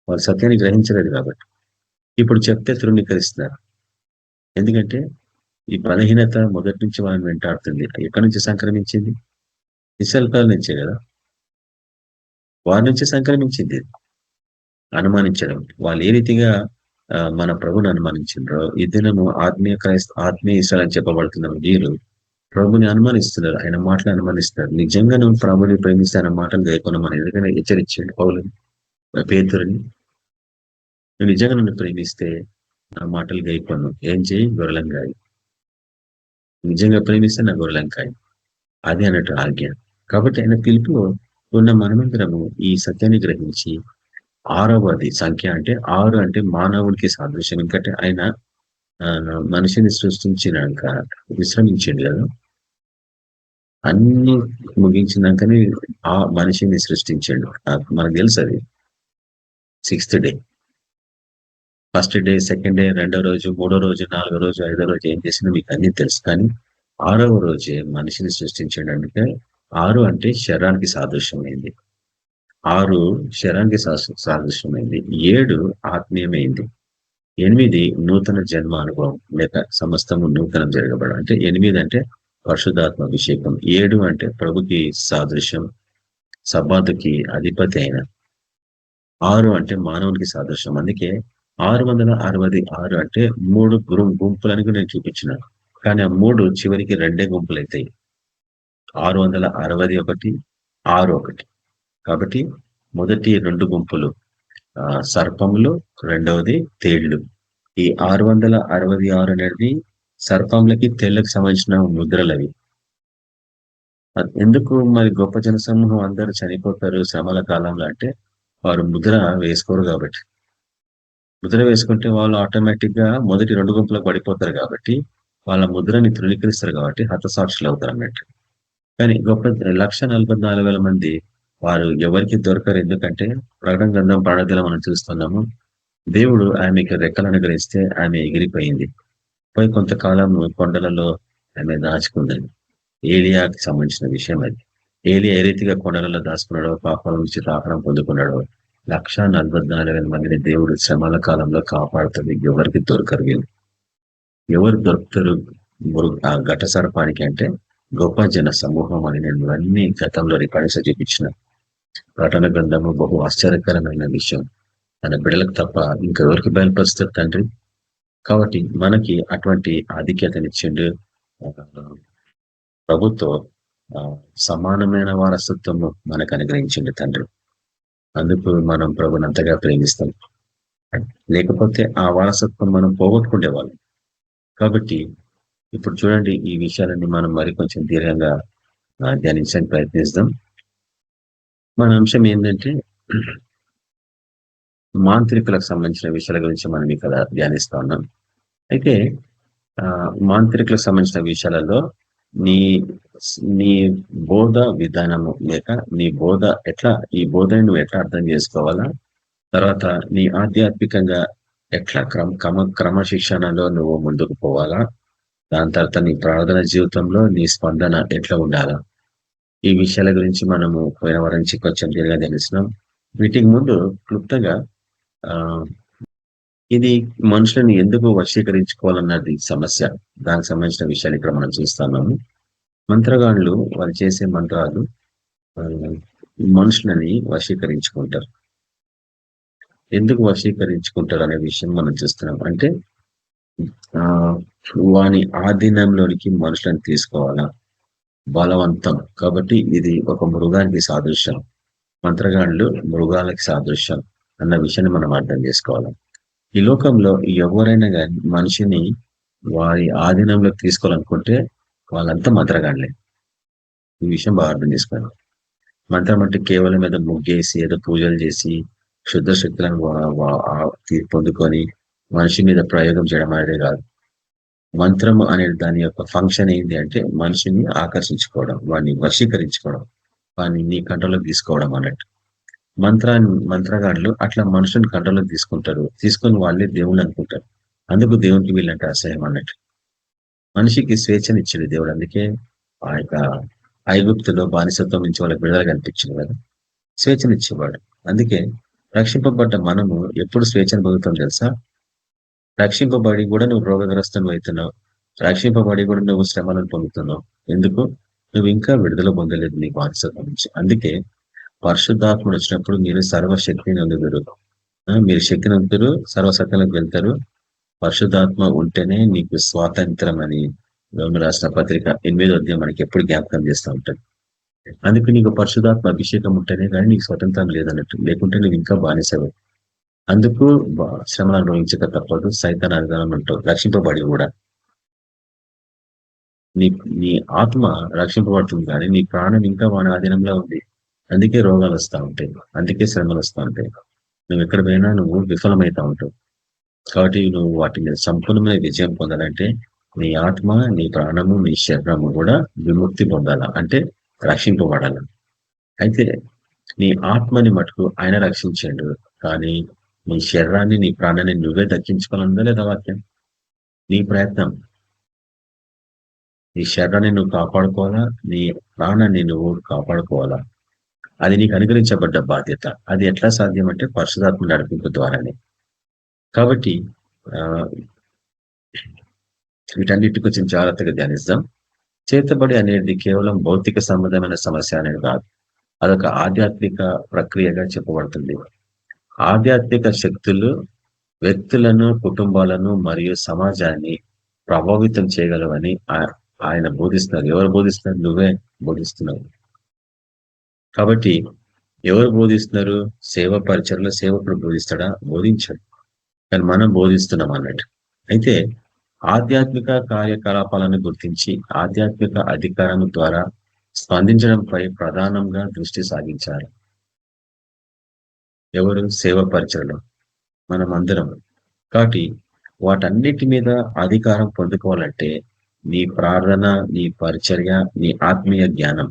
[SPEAKER 1] వాళ్ళు సత్యాన్ని గ్రహించలేదు కాబట్టి ఇప్పుడు చెప్తే తృణీకరిస్తున్నారు. ఎందుకంటే ఈ బలహీనత మొదటి నుంచి వాళ్ళని వెంటాడుతుంది. ఎక్కడి నుంచి సంక్రమించింది? ఇశ్రాయేలు నుంచే కదా. వారి నుంచి సంక్రమించింది అనుమానించడం. వాళ్ళు ఏ రీతిగా మన ప్రభుని అనుమానించారో, ఈ దినము ఆత్మీయ ఇశ్రాయేలు అని చెప్పబడుతున్న వీరు ప్రభుని అనుమానిస్తున్నారు. ఆయన మాటలు అనుమానిస్తున్నారు. నిజంగా నువ్వు ప్రభుని ప్రేమిస్తే ఆయన మాటలు గైకొనమని ఎందుకని హెచ్చరించండి పౌలుని, పేతురుని. నువ్వు నిజంగా నన్ను ప్రేమిస్తే నా మాటలు గైకొను. ఏం చేయి? గొర్రెలంకాయ. నిజంగా ప్రేమిస్తే నా గొర్రెలంకాయ. అది అన్నట్టు ఆజ్ఞ. కాబట్టి ఆయన పిలుపు ఉన్న మనమందరము ఈ సత్యాన్ని గ్రహించి 6వది సంఖ్య అంటే 6 అంటే మానవుడికి సాదృశ్యం. ఎందుకంటే ఆయన మనిషిని సృష్టించినాక విశ్రమించింది కదా. అన్ని ముగించినాకనే ఆ మనిషిని సృష్టించాడు. మనకు తెలుసు అది 6th day. First day, second day, 2వ రోజు, 3వ రోజు, 4వ రోజు, 5వ రోజు ఏం చేసినా మీకు అన్ని తెలుసు. కానీ 6వ రోజే మనిషిని సృష్టించాడు. అంటే 6 అంటే శరీరానికి సాదృశ్యమైంది, 6 శరీరానికి సాదృశ్యమైంది, 7 ఆత్మీయమైంది, 8 నూతన జన్మ అనుభవం లేక సమస్తము నూతనం జరగబడం. అంటే 8 అంటే పరిశుద్ధాత్మ అభిషేకం, 7 అంటే ప్రభుకి సాదృశ్యం, సబ్బాతుకి అధిపతి అయిన, 6 అంటే మానవునికి సాదృశ్యం. అందుకే 666 అంటే 3 గుంపులని నేను చూపించినాను. కానీ ఆ 3 చివరికి 2 గుంపులు అవుతాయి. 661, 6 కాబట్టి మొదటి 2 గుంపులు సర్పములు, రెండవది తేళ్లు. ఈ 666 అనేది సర్పంలకి తేళ్లకు సంబంధించిన ముద్రలు అవి. ఎందుకు మరి గొప్ప జన సమూహం అందరూ చనిపోతారు శ్రమల కాలంలో అంటే వారు ముద్ర వేసుకోరు కాబట్టి. ముద్ర వేసుకుంటే వాళ్ళు ఆటోమేటిక్ గా మొదటి 2 గుంపులకు పడిపోతారు కాబట్టి వాళ్ళ ముద్రని తృణీకరిస్తారు కాబట్టి హతసాక్షులు అవుతారు అన్నట్టు. కానీ గొప్ప 1,44,000 మంది వారు ఎవరికి దొరకరు. ఎందుకంటే ప్రకటన గ్రంథం 12 మనం చూస్తున్నాము. దేవుడు ఆమెకి రెక్కలు అనుగ్రహిస్తే ఆమె ఎగిరిపోయింది, పోయి కొంతకాలం కొండలలో ఆమె దాచుకుందని. ఏలియాకి సంబంధించిన విషయం అది. ఏలియా ఏ రీతిగా కొండలలో దాచుకున్నాడో, పాపాల నుంచి ఆహారం పొందుకున్నాడో, 1,44,000 మందిని దేవుడు శ్రమల కాలంలో కాపాడుతుంది. ఎవరికి దొరకరు వీళ్ళు. ఎవరు దొరుకుతారు ఆ ఘట సర్పానికి అంటే గొప్ప జన సమూహం అని నేను అన్ని గతంలో రికార్డ్స్ చూపించిన. ప్రకటన గ్రంథము బహు ఆశ్చర్యకరమైన విషయం. తన బిడ్డలకు తప్ప ఇంకెవరికి బయలుపరుస్తారు తండ్రి. కాబట్టి మనకి అటువంటి ఆధిక్యతనిచ్చిండు ప్రభుత్వం. సమానమైన వారసత్వము మనకు అనుగ్రహించిండు తండ్రి. అందుకు మనం ప్రభుని అంతగా ప్రేమిస్తాం. లేకపోతే ఆ వారసత్వం మనం పోగొట్టుకునేవాళ్ళం. కాబట్టి ఇప్పుడు చూడండి, ఈ విషయాలన్నీ మనం మరి కొంచెం దీర్ఘంగా ధ్యానించడానికి ప్రయత్నిస్తాం. మన అంశం ఏంటంటే మాంత్రికులకు సంబంధించిన విషయాల గురించి మనం ఇక్కడ ధ్యానిస్తా ఉన్నాం. అయితే మాంత్రికులకు సంబంధించిన విషయాలలో నీ నీ బోధ విధానము లేక నీ బోధ ఎట్లా, ఈ బోధని నువ్వు ఎట్లా అర్థం చేసుకోవాలా, తర్వాత నీ ఆధ్యాత్మికంగా ఎట్లా క్రమశిక్షణలో నువ్వు ముందుకు పోవాలా, దాని తర్వాత నీ ప్రార్థన జీవితంలో నీ స్పందన ఎట్లా ఉండాలా, ఈ విషయాల గురించి మనము పోయిన వారం నుంచి కొంచెం దీనిగా తెలుస్తున్నాం. వీటికి ముందు క్లుప్తంగా ఇది మనుషులను ఎందుకు వశీకరించుకోవాలన్నది సమస్య. దానికి సంబంధించిన విషయాలు ఇక్కడ మనం చూస్తున్నాము. మంత్రగాళ్ళు వాళ్ళు చేసే మంత్రాలు మనుషులని వశీకరించుకుంటారు. ఎందుకు వశీకరించుకుంటారు అనే విషయం మనం చూస్తున్నాం. అంటే వాని ఆధీనంలోనికి మనుషులను తీసుకోవాలా, బలవంతం. కాబట్టి ఇది ఒక మృగానికి సాదృశ్యం. మంత్రగాళ్ళు మృగాలకి సాదృశ్యం అన్న విషయాన్ని మనం అర్థం చేసుకోవాలి. ఈ లోకంలో ఎవరైనా కానీ మనిషిని వారి ఆధీనంలోకి తీసుకోవాలనుకుంటే వాళ్ళంతా మంత్రగాళ్ళే. ఈ విషయం బాగా అర్థం చేసుకోవాలి. మంత్రం అంటే కేవలం మీద ముగ్గేసి ఏదో పూజలు చేసి శుద్ధ శక్తులను పొందుకొని మనిషి మీద ప్రయోగం చేయడం అనేది కాదు. మంత్రం అనే దాని యొక్క ఫంక్షన్ ఏంటి అంటే మనిషిని ఆకర్షించుకోవడం, వాడిని వశీకరించుకోవడం, వాడిని నీ కంట్రోల్లోకి తీసుకోవడం అన్నట్టు. మంత్రగాళ్ళు అట్లా మనుషుని కంట్రోల్లోకి తీసుకుంటారు. తీసుకొని వాళ్ళే దేవుళ్ళు అనుకుంటారు. అందుకు దేవునికి వీళ్ళంటే అసహ్యం అన్నట్టు. మనిషికి స్వేచ్ఛనిచ్చాడు దేవుడు. అందుకే ఆ యొక్క ఐగుప్తులో బానిసత్వం నుంచి వాళ్ళకి విడుదల కనిపించింది కదా, స్వేచ్ఛనిచ్చేవాడు. అందుకే రక్షింపబడ్డ మనము ఎప్పుడు స్వేచ్ఛను పొందుతాం తెలుసా? రక్షింపబడి కూడా నువ్వు రోగగ్రస్తం అవుతున్నావు, రక్షింపబడి కూడా నువ్వు శ్రమలను పొందుతున్నావు. ఎందుకు? నువ్వు ఇంకా విడుదల పొందలేదు నీ బానిసత్వం నుంచి. అందుకే పరిశుద్ధాత్ముడు వచ్చినప్పుడు మీరు సర్వశక్తిని అందుతారు. మీరు శక్తిని అందుతారు, సర్వసత్యంలోకి వెళ్తారు. పరిశుద్ధాత్మ ఉంటేనే నీకు స్వాతంత్రం అని రోమీయులకు రాసిన పత్రిక 8వ అధ్యాయం మనకి ఎప్పుడు జ్ఞాపకం చేస్తూ ఉంటాడు. అందుకు నీకు పరిశుద్ధాత్మ అభిషేకం ఉంటేనే కానీ నీకు స్వతంత్రం లేదన్నట్టు. లేకుంటే నువ్వు ఇంకా బానిసవు. అందుకు శ్రమను అనుభవించక తప్పదు. సైతాన్ అధికారం అంటావు. రక్షింపబడి కూడా నీ ఆత్మ రక్షింపబడుతుంది కానీ నీ ప్రాణం ఇంకా వాని ఆధీనంలో ఉంది. అందుకే రోగాలు వస్తూ ఉంటాయి, అందుకే శ్రమలు వస్తూ ఉంటాయి. నువ్వు ఎక్కడ పోయినా నువ్వు విఫలమవుతా ఉంటావు. కాబట్టి నువ్వు వాటి మీద సంపూర్ణమైన విజయం పొందాలంటే నీ ఆత్మ, నీ ప్రాణము, నీ శరీరము కూడా విముక్తి పొందాలా, అంటే రక్షింపబడాల. అయితే నీ ఆత్మని మటుకు ఆయన రక్షించాడు, కానీ నీ శరీరాన్ని, నీ ప్రాణాన్ని నువ్వే దక్కించుకోవాలన్నదా లేదా వాక్యం? నీ ప్రయత్నం. నీ శరీరాన్ని నువ్వు కాపాడుకోవాలా, నీ ప్రాణాన్ని నువ్వు కాపాడుకోవాలా. అది నీకు అనుగ్రహించబడ్డ బాధ్యత. అది ఎట్లా సాధ్యం అంటే పరిశుద్ధాత్మ నడిపింపు ద్వారానే. కాబట్టి వీటన్నిటి కొంచెం జాగ్రత్తగా ధ్యానిస్తాం. చేతబడి అనేది కేవలం భౌతిక సంబంధమైన సమస్య అనేది కాదు, అదొక ఆధ్యాత్మిక ప్రక్రియగా చెప్పబడుతుంది. ఆధ్యాత్మిక శక్తులు వ్యక్తులను, కుటుంబాలను మరియు సమాజాన్ని ప్రభావితం చేయగలవని ఆయన బోధిస్తున్నారు. ఎవరు బోధిస్తున్నారు? నువ్వే బోధిస్తున్నావు. కాబట్టి ఎవరు బోధిస్తున్నారు? సేవ పరిచయలో సేవకుడు బోధిస్తాడా? బోధించాడు. కానీ మనం బోధిస్తున్నాం అన్నట్టు. అయితే ఆధ్యాత్మిక కార్యకలాపాలను గుర్తించి ఆధ్యాత్మిక అధికారం ద్వారా స్పందించడంపై ప్రధానంగా దృష్టి సాగించారు. ఎవరు? సేవ పరిచయలో మనం అందరం. కాబట్టి వాటన్నిటి మీద అధికారం పొందుకోవాలంటే నీ ప్రార్థన, నీ పరిచర్య, నీ ఆత్మీయ జ్ఞానం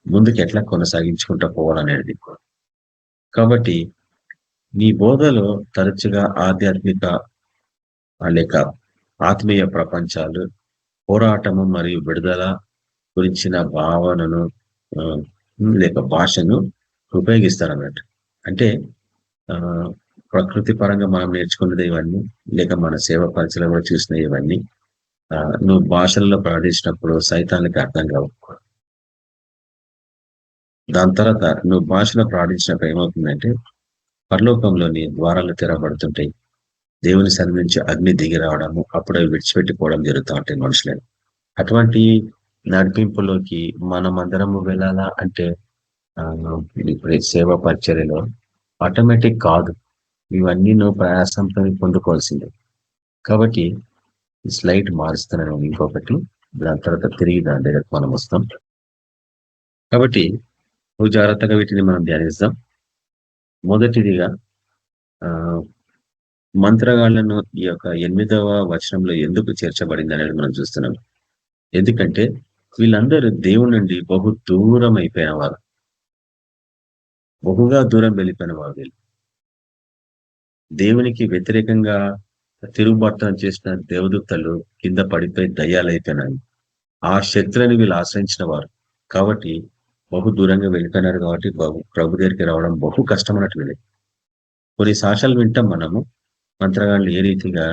[SPEAKER 1] ముందుకు ఎట్లా కొనసాగించుకుంటూ పోవాలనేది. కాబట్టి నీ బోధలో తరచుగా ఆధ్యాత్మిక లేక ఆత్మీయ ప్రపంచాలు, పోరాటము మరియు విడుదల, గురించిన భావనను లేక భాషను ఉపయోగిస్తారు అన్నట్టు. అంటే ప్రకృతి పరంగా మనం నేర్చుకున్నది ఇవన్నీ, లేక మన సేవ పరిచయం కూడా చూసిన ఇవన్నీ నువ్వు భాషల్లో ప్రకటించినప్పుడు సైతానికి అర్థం కావు. దాని తర్వాత నువ్వు భాషలో ప్రార్థించినప్పుడు ఏమవుతుందంటే పరలోకంలోని ద్వారాలు తెరవబడుతుంటాయి. దేవుని సన్నిధి నుంచి అగ్ని దిగి రావడము, అప్పుడు అవి విడిచిపెట్టిపోవడం జరుగుతూ ఉంటాయి మనుషులని. అటువంటి నడిపింపులోకి మనం అందరము వెళ్ళాలా అంటే ఇప్పుడు సేవా పరిచర్యలో ఆటోమేటిక్ కాదు. ఇవన్నీ నువ్వు ప్రయాసంతో పొందుకోవాల్సిందే. కాబట్టి స్లైడ్ మారుస్తున్నాను ఇంకొకటి, దాని తర్వాత తిరిగి దాని దగ్గరకు మనం వస్తాం. కాబట్టి నువ్వు జాగ్రత్తగా వీటిని మనం ధ్యానిస్తాం. మొదటిదిగా మంత్రగాళ్లను ఈ యొక్క 8వ వచనంలో ఎందుకు చేర్చబడింది అనేది మనం చూస్తున్నాం. ఎందుకంటే వీళ్ళందరూ దేవుని నుండి దూరం అయిపోయిన వారు, బహుగా దూరం వెళ్ళిపోయిన వారు. వీళ్ళు దేవునికి వ్యతిరేకంగా తిరుగుబాటుతనం చేసిన దేవదూతలు కింద పడిపోయి దయ్యాలైపోయినాయి. ఆ శక్తులను వీళ్ళు ఆశ్రయించిన వారు కాబట్టి దూరంగా వెళ్ళిపోయినారు. కాబట్టి ప్రభు దగ్గరికి రావడం బహు కష్టమన్నట్టు వీళ్ళు. కొన్ని సాక్ష్యాలు వింటాం మనము, మంత్రగాళ్ళు ఏ రీతిగా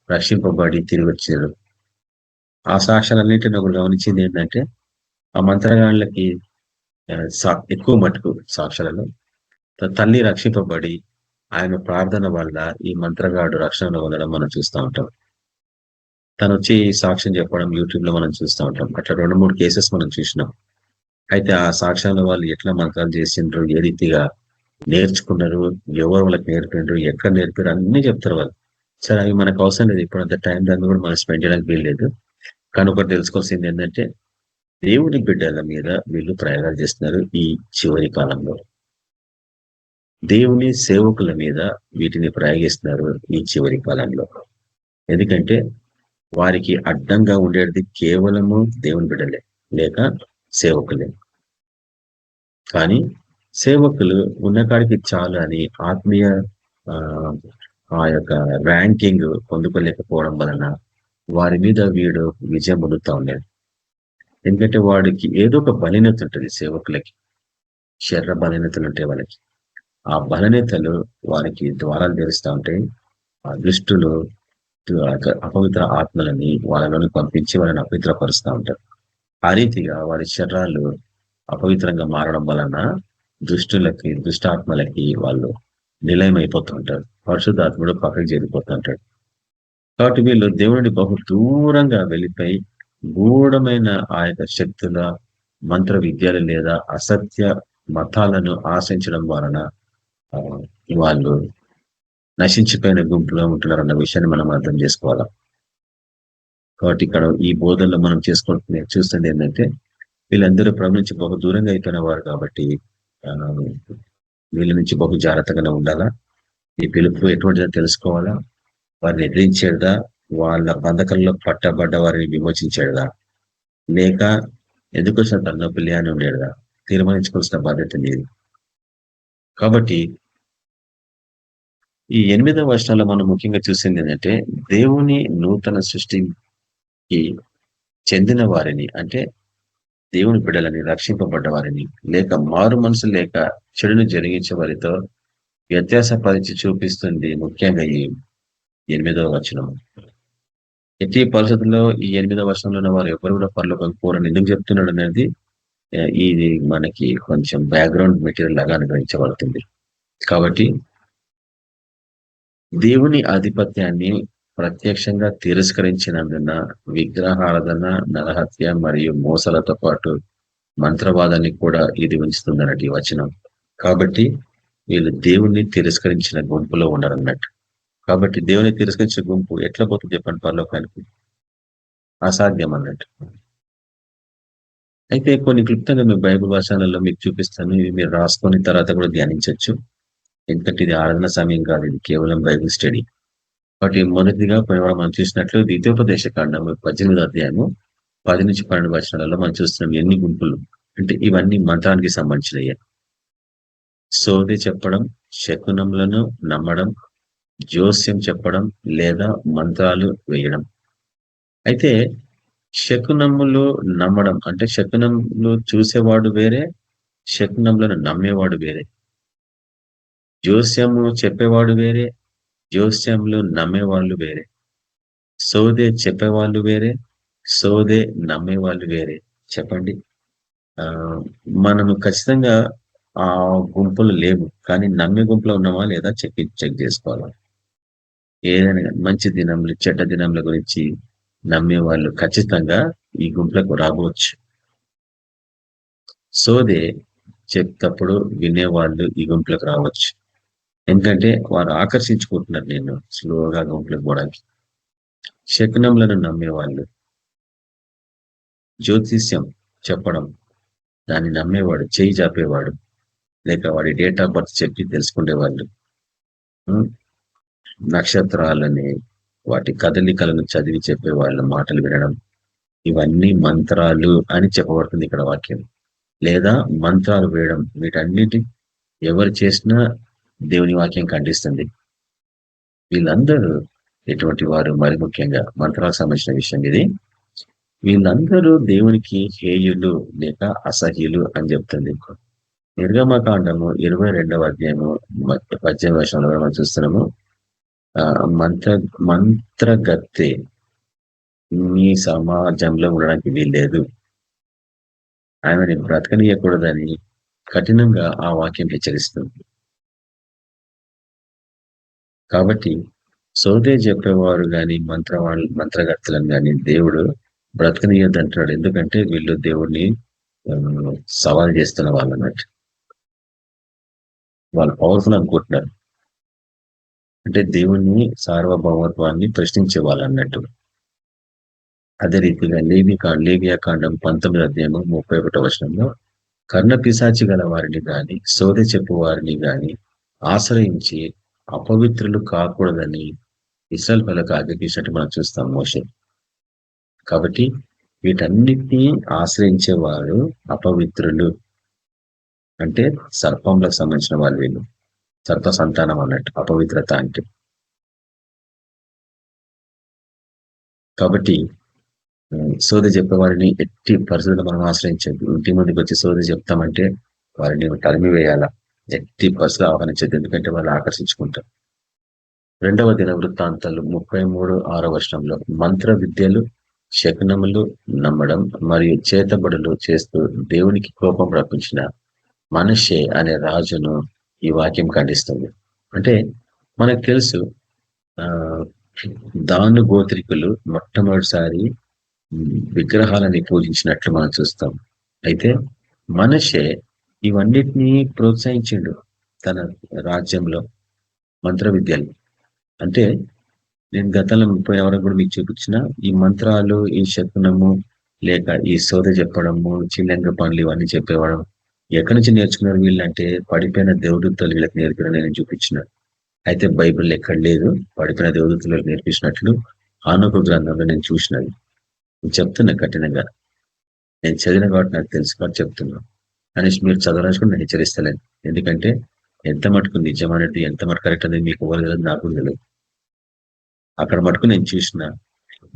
[SPEAKER 1] రక్షింపబడి తిరిగి వచ్చారు. ఆ సాక్ష్యాలన్నింటినీ ఒకరు గమనించింది ఏంటంటే ఆ మంత్రగాళ్ళకి ఎక్కువ మటుకు సాక్ష్యాలలో తల్లి రక్షింపబడి ఆయన ప్రార్థన వల్ల ఈ మంత్రగాడు రక్షణలో ఉండడం మనం చూస్తూ ఉంటాం. తను వచ్చి సాక్ష్యం చెప్పడం యూట్యూబ్ లో మనం చూస్తూ ఉంటాం. అట్లా 2-3 కేసెస్ మనం చూసినాం. అయితే ఆ సాక్ష్యాల వాళ్ళు ఎట్లా మంత్రాలు చేసిండ్రు, ఏ రీతిగా నేర్చుకున్నారు, ఎవరు వాళ్ళకి నేర్పిండ్రు, ఎక్కడ నేర్పారు అన్నీ చెప్తారు వాళ్ళు. సరే అవి మనకు అవసరం లేదు, ఇప్పుడు అంత టైం దాన్ని కూడా మనం స్పెండ్ చేయడానికి వీల్లేదు. కానీ ఒకటి తెలుసుకోవాల్సింది ఏంటంటే దేవుని బిడ్డల మీద వీళ్ళు ప్రయోగాలు చేస్తున్నారు ఈ చివరి కాలంలో. దేవుని సేవకుల మీద వీటిని ప్రయోగిస్తున్నారు ఈ చివరి కాలంలో. ఎందుకంటే వారికి అడ్డంగా ఉండేది కేవలము దేవుని బిడ్డలే లేక సేవకులే. కానీ సేవకులు ఉన్న కాడికి చాలు అని ఆత్మీయ ఆ యొక్క ర్యాంకింగ్ పొందుకోలేకపోవడం వలన వారి మీద వీడు విజయం పొందుతూ ఉండేది. ఎందుకంటే వాడికి ఏదో ఒక బలహీనత ఉంటుంది. సేవకులకి శరీర బలహీనతలు ఉంటాయి వాళ్ళకి. ఆ బలహీనతలు వారికి ద్వారాలు తెరుస్తూ ఉంటాయి. ఆ దుష్టులు అపవిత్ర ఆత్మలని వాళ్ళలోని పంపించి వాళ్ళని అపవిత్రపరుస్తూ ఉంటారు. ఆ రీతిగా వారి శరీరాలు అపవిత్రంగా మారడం వలన దుష్టులకి, దుష్టాత్మలకి వాళ్ళు నిలయం అయిపోతుంటారు. పరిశుద్ధాత్ముడు పక్కకి చేరిపోతుంటాడు. కాబట్టి వీళ్ళు దేవుని దూరంగా వెళ్ళిపోయి గూఢమైన ఆ యొక్క శక్తుల మంత్ర విద్యలు లేదా అసత్య మతాలను ఆశించడం వలన వాళ్ళు నశించిపోయిన గుంపులో ఉంటున్నారన్న విషయాన్ని మనం అర్థం చేసుకోవాలా. కాబట్టి ఇక్కడ ఈ బోధనలో మనం చూస్తుంది ఏంటంటే వీళ్ళందరూ ప్రభు నుంచి దూరంగా అయిపోయిన వారు కాబట్టి వీళ్ళ నుంచి జాగ్రత్తగానే ఉండాలా. ఈ పిలుపు ఎటువంటిదో తెలుసుకోవాలా. వారిని ఎదిరించేదా, వాళ్ళ బంధకంలో పట్టబడ్డ వారిని విమోచించేదా, లేక ఎందుకు వచ్చిన తలనొప్పి అని ఉండేదా తీర్మానించుకోవాల్సిన బాధ్యత లేదు. కాబట్టి ఈ 8వ వచనంలో మనం ముఖ్యంగా చూసింది ఏంటంటే దేవుని నూతన సృష్టికి చెందిన వారిని, అంటే దేవుని బిడ్డలని, రక్షింపబడ్డ వారిని, లేక మారు మనసు లేక చెడును జరిగించే వారితో వ్యత్యాసపరిచి చూపిస్తుంది ముఖ్యంగా ఈ 8వ వచనం. ఎట్టి పరిస్థితుల్లో ఈ 8వ వచనంలో ఉన్న వారు ఎవరు కూడా పరలోకం కోరని ఎందుకు చెప్తున్నాడు అనేది ఇది మనకి కొంచెం బ్యాక్గ్రౌండ్ మెటీరియల్ లాగా అనుగ్రహించబడుతుంది. కాబట్టి దేవుని ఆధిపత్యాన్ని ప్రత్యక్షంగా తిరస్కరించినందున విగ్రహారాధన, నరహత్య మరియు మోసాలతో పాటు మంత్రవాదాన్ని కూడా ఇది ఉంచుతుందన్నట్టు ఈ వచనం. కాబట్టి వీళ్ళు దేవుణ్ణి తిరస్కరించిన గుంపులో ఉన్నారన్నట్టు. కాబట్టి దేవుని తిరస్కరించిన గుంపు ఎట్లా పోతుంది చెప్పండి పరలోకానికి? అసాధ్యం అన్నట్టు. అయితే కొన్ని క్లుప్తంగా మీ బైబిల్ భాషలలో మీకు చూపిస్తాను. ఇవి మీరు రాసుకొని తర్వాత కూడా ధ్యానించవచ్చు. ఎందుకంటే ఇది ఆరాధన సమయం కాదు, ఇది కేవలం బైబిల్ స్టడీ. కాబట్టి మొదటిగా మనం చూసినట్లు ద్వితీయోపదేశ కాండము 18వ అధ్యాయము 10-12 వచనాలలో మనం చూస్తున్నాం ఎన్ని గుంపులు అంటే ఇవన్నీ మంత్రానికి సంబంధించినవి. సోది చెప్పడం, శకునములను నమ్మడం, జోస్యం చెప్పడం లేదా మంత్రాలు వేయడం. అయితే శకునములు నమ్మడం అంటే శకునములు చూసేవాడు వేరే, శకునములను నమ్మేవాడు వేరే. జోస్యము చెప్పేవాడు వేరే, జోస్యములు నమ్మేవాళ్ళు వేరే. సోదే చెప్పేవాళ్ళు వేరే, సోదే నమ్మేవాళ్ళు వేరే. చెప్పండి. ఆ మనము ఖచ్చితంగా ఆ గుంపులు లేవు, కానీ నమ్మే గుంపులో ఉన్నామా లేదా చెక్ చేసుకోవాలి. ఏదైనా మంచి దినములు చెడ్డ దినముల గురించి నమ్మే వాళ్ళు ఖచ్చితంగా ఈ గుంపులకు రాబోచ్చు. సోదే చెప్తప్పుడు వినేవాళ్ళు ఈ గుంపులకు రావచ్చు. ఎందుకంటే వారు ఆకర్షించుకుంటున్నారు నేను స్లోగా గుంపులకు పోవడానికి. శకునములను నమ్మేవాళ్ళు, జ్యోతిష్యం చెప్పడం దాన్ని నమ్మేవాడు, చేయి చాపేవాడు, లేక వాడి డేట్ ఆఫ్ బర్త్ చెప్పి తెలుసుకునేవాళ్ళు, నక్షత్రాలని వాటి కదలికలను చదివి చెప్పే వాళ్ళ మాటలు వినడం, ఇవన్నీ మంత్రాలు అని చెప్పబడుతుంది ఇక్కడ వాక్యం. లేదా మంత్రాలు వేయడం, వీటన్నిటి ఎవరు చేసినా దేవుని వాక్యం ఖండిస్తుంది. వీళ్ళందరూ ఎటువంటి వారు? మరి ముఖ్యంగా మంత్రాలకు సంబంధించిన విషయం ఇది. వీళ్ళందరూ దేవునికి హేయులు లేక అసహ్యులు అని చెప్తుంది. నిర్గమకాండము 22వ అధ్యాయము 18వ వచనంలో మనం చూస్తున్నాము. మంత్రగత్తె మీ సమాజంలో ఉండడానికి వీల్లేదు, ఆమెని బ్రతకనీయకూడదని కఠినంగా ఆ వాక్యం హెచ్చరిస్తుంది. కాబట్టి సోదే చెప్పేవారు గాని మంత్రగత్తెలను గాని దేవుడు బ్రతకనీయద్దంటున్నాడు. ఎందుకంటే వీళ్ళు దేవుడిని సవాల్ చేస్తున్న వాళ్ళు అన్నట్టు. వాళ్ళు పవర్ఫుల్ అనుకుంటున్నారు, అంటే దేవుని సార్వభౌమత్వాన్ని ప్రశ్నించే వాళ్ళు అన్నట్టు. అదే రీతిగా లేవియా కాండం 19వ అధ్యాయము 31వ వచనంలో కర్ణ పిశాచి గల వారిని గాని సోదె చెప్పు వారిని గాని ఆశ్రయించి అపవిత్రులు కాకూడదని ఇశ్రాయేలు ప్రజలకు ఆజ్ఞాపించినట్టు మనం చూస్తాం మోషే. కాబట్టి వీటన్నిటినీ ఆశ్రయించేవారు అపవిత్రులు, అంటే సర్పంలకు సంబంధించిన వాళ్ళు వీళ్ళు, సర్ప సంతానం అన్నట్టు అపవిత్రత అంటే. కాబట్టి సోద చెప్పే వారిని ఎట్టి పరిస్థితుల్లో మనం ఆశ్రయించద్దు. ఇంటి ముందుకు వచ్చి సోద చెప్తామంటే వారిని తరిమి వేయాలా, ఎట్టి పరిస్థితులు ఆహ్వానించద్దు, ఎందుకంటే వాళ్ళు ఆకర్షించుకుంటారు. 2వ దినవృత్తాంతాలు 33:6 వచనంలో మంత్ర విద్యలు శకునములు నమ్మడం మరియు చేతబడులు చేస్తూ దేవునికి కోపం రప్పించిన మనషే అనే రాజును ఈ వాక్యం ఖండిస్తుంది. అంటే మనకు తెలుసు దాను గోత్రికులు మొట్టమొదటిసారి విగ్రహాలని పూజించినట్లు మనం చూస్తాం. అయితే మనషే ఇవన్నిటినీ ప్రోత్సహించిండు తన రాజ్యంలో మంత్ర విద్యలు. అంటే నేను గతంలో పోయిన వరకు కూడా మీకు చూపించిన ఈ మంత్రాలు, ఈ శకునము లేక ఈ సోద చెప్పడము, చిల్లంగ పనులు ఇవన్నీ చెప్పేవాడు ఎక్కడి నుంచి నేర్చుకున్నారు వీళ్ళంటే పడిపోయిన దేవదూతలు వీళ్ళకి నేర్పిన నేను చూపించిన. అయితే బైబిల్ ఎక్కడ లేదు పడిపోయిన దేవదూతలు నేర్పించినట్లు. ఆనోకు గ్రంథంలో నేను చూసినది, నేను చెప్తున్నా కఠినంగా. నేను చదివిన కాబట్టి నాకు తెలుసు కాబట్టి చెప్తున్నాను. అనేసి మీరు చదవాలని కూడా నేను హెచ్చరిస్తలేను, ఎందుకంటే ఎంత మటుకు నిజమనేది ఎంత మటుకు కరెక్ట్ అనేది మీకు ఎవరు తెలియదు, నాకు తెలియదు. అక్కడ మటుకు నేను చూసిన.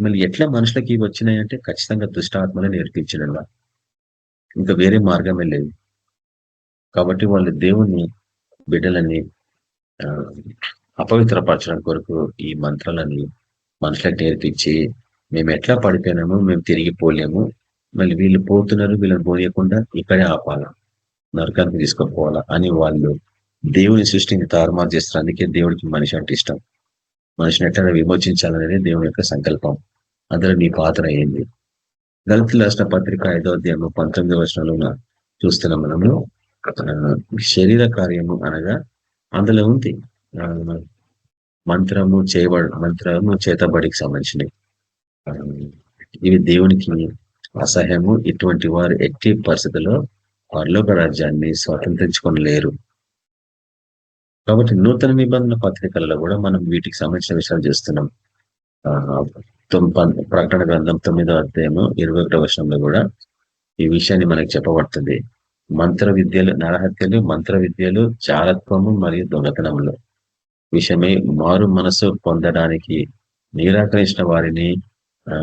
[SPEAKER 1] మళ్ళీ ఎట్లా మనుషులకి ఇవి వచ్చినాయంటే ఖచ్చితంగా దుష్టాత్మలో నేర్పించడం, ఇంకా వేరే మార్గమే లేదు. కాబట్టి వాళ్ళు దేవుని బిడ్డలని అపవిత్రపరచడం కొరకు ఈ మంత్రాలని మనుషులకు నేర్పించి మేము ఎట్లా పడిపోయినాము, మేము తిరిగి పోలేము, మళ్ళీ వీళ్ళు పోతున్నారు, వీళ్ళని పోనీయకుండా ఇక్కడే ఆపాలా, నరకానికి తీసుకుపోవాలా అని వాళ్ళు దేవుని సృష్టిని తారుమారు చేస్తారు. అందుకే దేవుడికి మనిషి అంటే ఇష్టం. మనిషిని ఎట్లా విమోచించాలనేది దేవుని యొక్క సంకల్పం. అందులో నీ పాత్ర ఏంది? గలతీయులకు రాసిన పత్రిక 5వ అధ్యాయము 19వ వచనంలో చూస్తున్నాం మనము. శరీర కార్యము అనగా అందులో ఉంది మంత్రము చేతబడికి సంబంధించినవి. ఇవి దేవునికి అసహ్యము. ఇటువంటి వారు ఎట్టి పరిస్థితుల్లో పరలోక రాజ్యాన్ని స్వతంత్రించుకొనలేరు. కాబట్టి నూతన నిబంధన పత్రికలలో కూడా మనం వీటికి సంబంధించిన విషయాలు చేస్తున్నాం. ప్రకటన గ్రంథం 9వ అధ్యాయము 21వ వచనంలో కూడా ఈ విషయాన్ని మనకి చెప్పబడుతుంది. మంత్ర విద్యలు, నరహత్యలు, మంత్ర విద్యలు, జారత్వము మరియు దొంగతనములు విషయమై మారు మనసు పొందడానికి నిరాకరించిన వారిని ఆ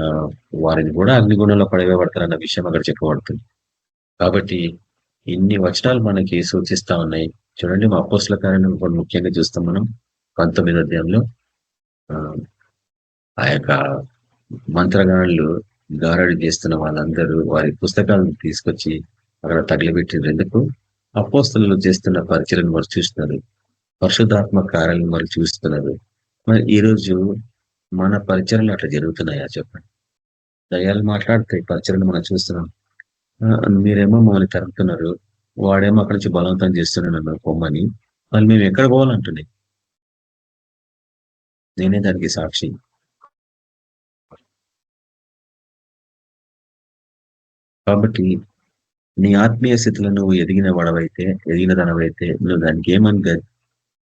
[SPEAKER 1] వారిని కూడా అగ్నిగుణంలో పడవేయబడతారన్న విషయం అక్కడ చెప్పబడుతుంది. కాబట్టి ఇన్ని వచనాలు మనకి సూచిస్తా ఉన్నాయి. చూడండి, మా అపోస్తల కార్యాలను కూడా ముఖ్యంగా చూస్తాం మనం 19వ అధ్యాయంలో ఆ ఆ యొక్క మంత్రగాళ్ళు గారడి చేస్తున్న వాళ్ళందరూ వారి పుస్తకాలను తీసుకొచ్చి అక్కడ తగిలిపెట్టిన ఎందుకు? అపోస్తలు చేస్తున్న పరిచయం వారు చూస్తున్నారు, పరిశుద్ధాత్మ కార్యాలను వారు చూస్తున్నారు. మరి ఈ రోజు మన పరిచయలు అట్లా జరుగుతున్నాయా చెప్పండి? దయ్యాలు మాట్లాడతాయి, పరిచయలు మనం చూస్తున్నాం. మీరేమో మమ్మల్ని తరుముతున్నారు, వాడేమో అక్కడి నుంచి బలవంతం చేస్తున్నాడు నన్ను పొమ్మని. వాళ్ళు మేము ఎక్కడ పోవాలంటున్నాయి. నేనే దానికి సాక్షి. కాబట్టి నీ ఆత్మీయ స్థితిలో నువ్వు ఎదిగిన వాడవైతే, ఎదిగిన దానవైతే నువ్వు దానికి ఏమని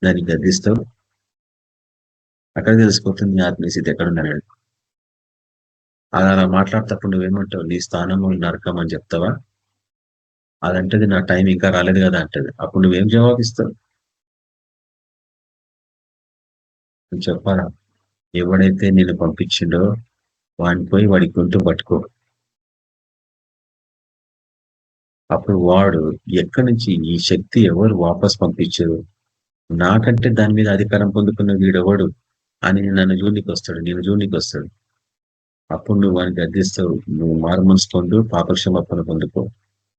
[SPEAKER 1] దాన్ని గద్దిస్తావు? అక్కడ తెలిసిపోతుంది నీ ఆత్మీయ స్థితి ఎక్కడుందని. అలా మాట్లాడతప్పుడు నువ్వేమంటావు? నీ స్థానము నరకం అని చెప్తావా? అదంటది నా టైం ఇంకా రాలేదు కదా అంటది. అప్పుడు నువ్వేం జవాబిస్తావు? నువ్వు చెప్పాలా? ఎవడైతే నేను పంపించిండో వాడిని పోయి వాడి గొంతు పట్టుకో. అప్పుడు వాడు ఎక్కడి నుంచి ఈ శక్తి ఎవరు వాపస్ పంపించారు, నాకంటే దాని మీద అధికారం పొందుకున్న వీడెవడు అని నన్ను జూనికి వస్తాడు, నేను జూనికి వస్తాడు. అప్పుడు నువ్వు వాడిని గద్దిస్తావు, నువ్వు మారు మనసు పొందు, పాపక్షమాపణ పొందుకో,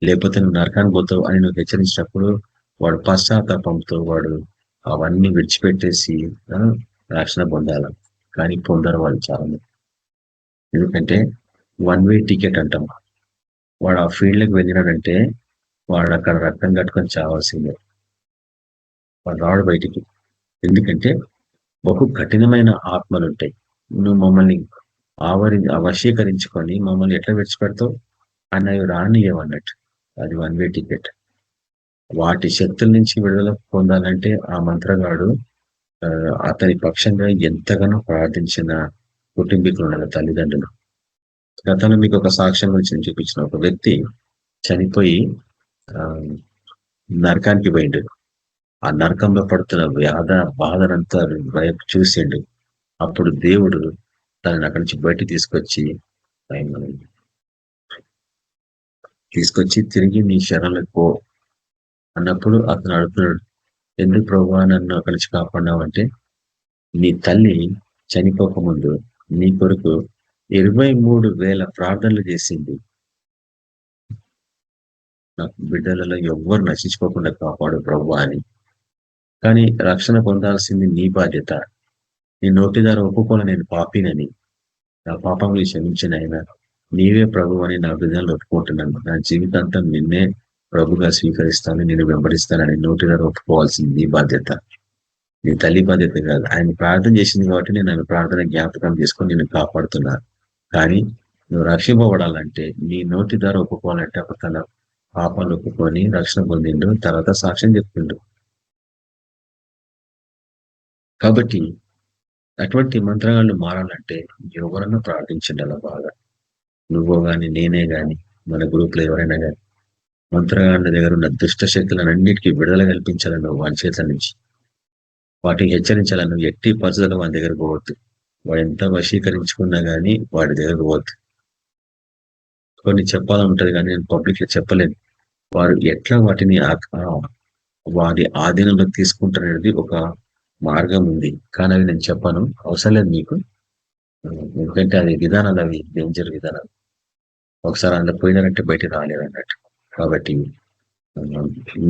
[SPEAKER 1] లేకపోతే నువ్వు నరకానికి పోతావు అని నువ్వు హెచ్చరించినప్పుడు వాడు పశ్చాత్తాపంతో వాడు అవన్నీ విడిచిపెట్టేసి రక్షణ పొందాల. కానీ పొందరు వాళ్ళు చాలా. ఎందుకంటే వన్ వే టికెట్ అంటాం. వాడు ఆ ఫీల్డ్కి వెళ్ళినాడంటే వాడు అక్కడ రక్తం కట్టుకొని చావాల్సిందే, వాడు రాడు బయటికి. ఎందుకంటే బహు కఠినమైన ఆత్మలు ఉంటాయి. నువ్వు మమ్మల్ని వశీకరించుకొని మమ్మల్ని ఎట్లా విడిచిపెడతావు అన్నవి రానియవన్నట్టు. అది వన్ వే టికెట్. వాటి శక్తుల నుంచి విడుదల పొందాలంటే ఆ మంత్రగాడు అతని పక్షంగా ఎంతగానో ప్రార్థించిన కుటుంబీకులు ఉండాలి, తల్లిదండ్రులు. గతంలో మీకు ఒక సాక్ష్యం గురించి నేను చూపించిన ఒక వ్యక్తి చనిపోయి నరకానికి పోయిండు. ఆ నరకంలో పడుతున్న బాధనంతా వైపు చూసిండు. అప్పుడు దేవుడు తనని అక్కడి నుంచి బయట తీసుకొచ్చి తిరిగి నీ శరణలకు పో అన్నప్పుడు అతను అడుగుతున్నాడు, ఎందుకు ప్రభువా నన్ను అక్కడి నుంచి కాపాడినావు అంటే, నీ తల్లి చనిపోకముందు నీ కొరకు 23,000 ప్రార్థనలు చేసింది. నాకు బిడ్డలలో ఎవ్వరు నశించుకోకుండా కాపాడు ప్రభువా అని. కానీ రక్షణ పొందాల్సింది నీ బాధ్యత. నీ నోటి ద్వారా ఒప్పుకోవాలి నేను పాపినని, నా పాపంలో క్షమించిన ఆయన నీవే ప్రభు అని నా హృదయంలో ఒప్పుకుంటున్నాను. నా జీవితాంతం నిన్నే ప్రభుగా స్వీకరిస్తాను, నేను వెంబడిస్తానని నోటి ద్వారా ఒప్పుకోవాల్సింది నీ బాధ్యత, నీ తల్లి బాధ్యత కాదు. ఆయన ప్రార్థన చేసింది కాబట్టి నేను ఆయన ప్రార్థన జ్ఞాపకం చేసుకొని నేను కాపాడుతున్నాను. కానీ నువ్వు రక్షింపబడాలంటే నీ నోటి ద్వారా ఒప్పుకోవాలంటే అప్పుడు తన పాపాలు ఒప్పుకొని రక్షణ పొందిండు, తర్వాత సాక్ష్యం చెప్పిండు. కాబట్టి అటువంటి మంత్రాలను మారాలంటే ఎవరన్నా ప్రార్థించండి అలా బాగా. నువ్వో గాని నేనే గాని మన గ్రూప్ లో ఎవరైనా గాని మంత్రగాళ్ళ దగ్గర ఉన్న దుష్ట శక్తులన్నిటికీ విడుదల కల్పించాలను వాడి చేతుల నుంచి, వాటిని హెచ్చరించాలను. ఎట్టి పరిస్థితుల్లో వాడి దగ్గర పోవద్దు. వాడు ఎంత వశీకరించుకున్నా గానీ వాడి దగ్గర పోవద్దు. కొన్ని చెప్పాలని ఉంటది కానీ నేను పబ్లిక్ లో చెప్పలేను. వారు ఎట్లా వాటిని వారి ఆధీనంలో తీసుకుంటారనేది ఒక మార్గం ఉంది, కానీ అవి నేను చెప్పాను, అవసరం లేదు మీకు. ఎందుకంటే అది విధానాలు, అవి డేంజర్ విధానాలు. ఒకసారి అందులో పోయినారంటే బయట రాలేరు అన్నట్టు. కాబట్టి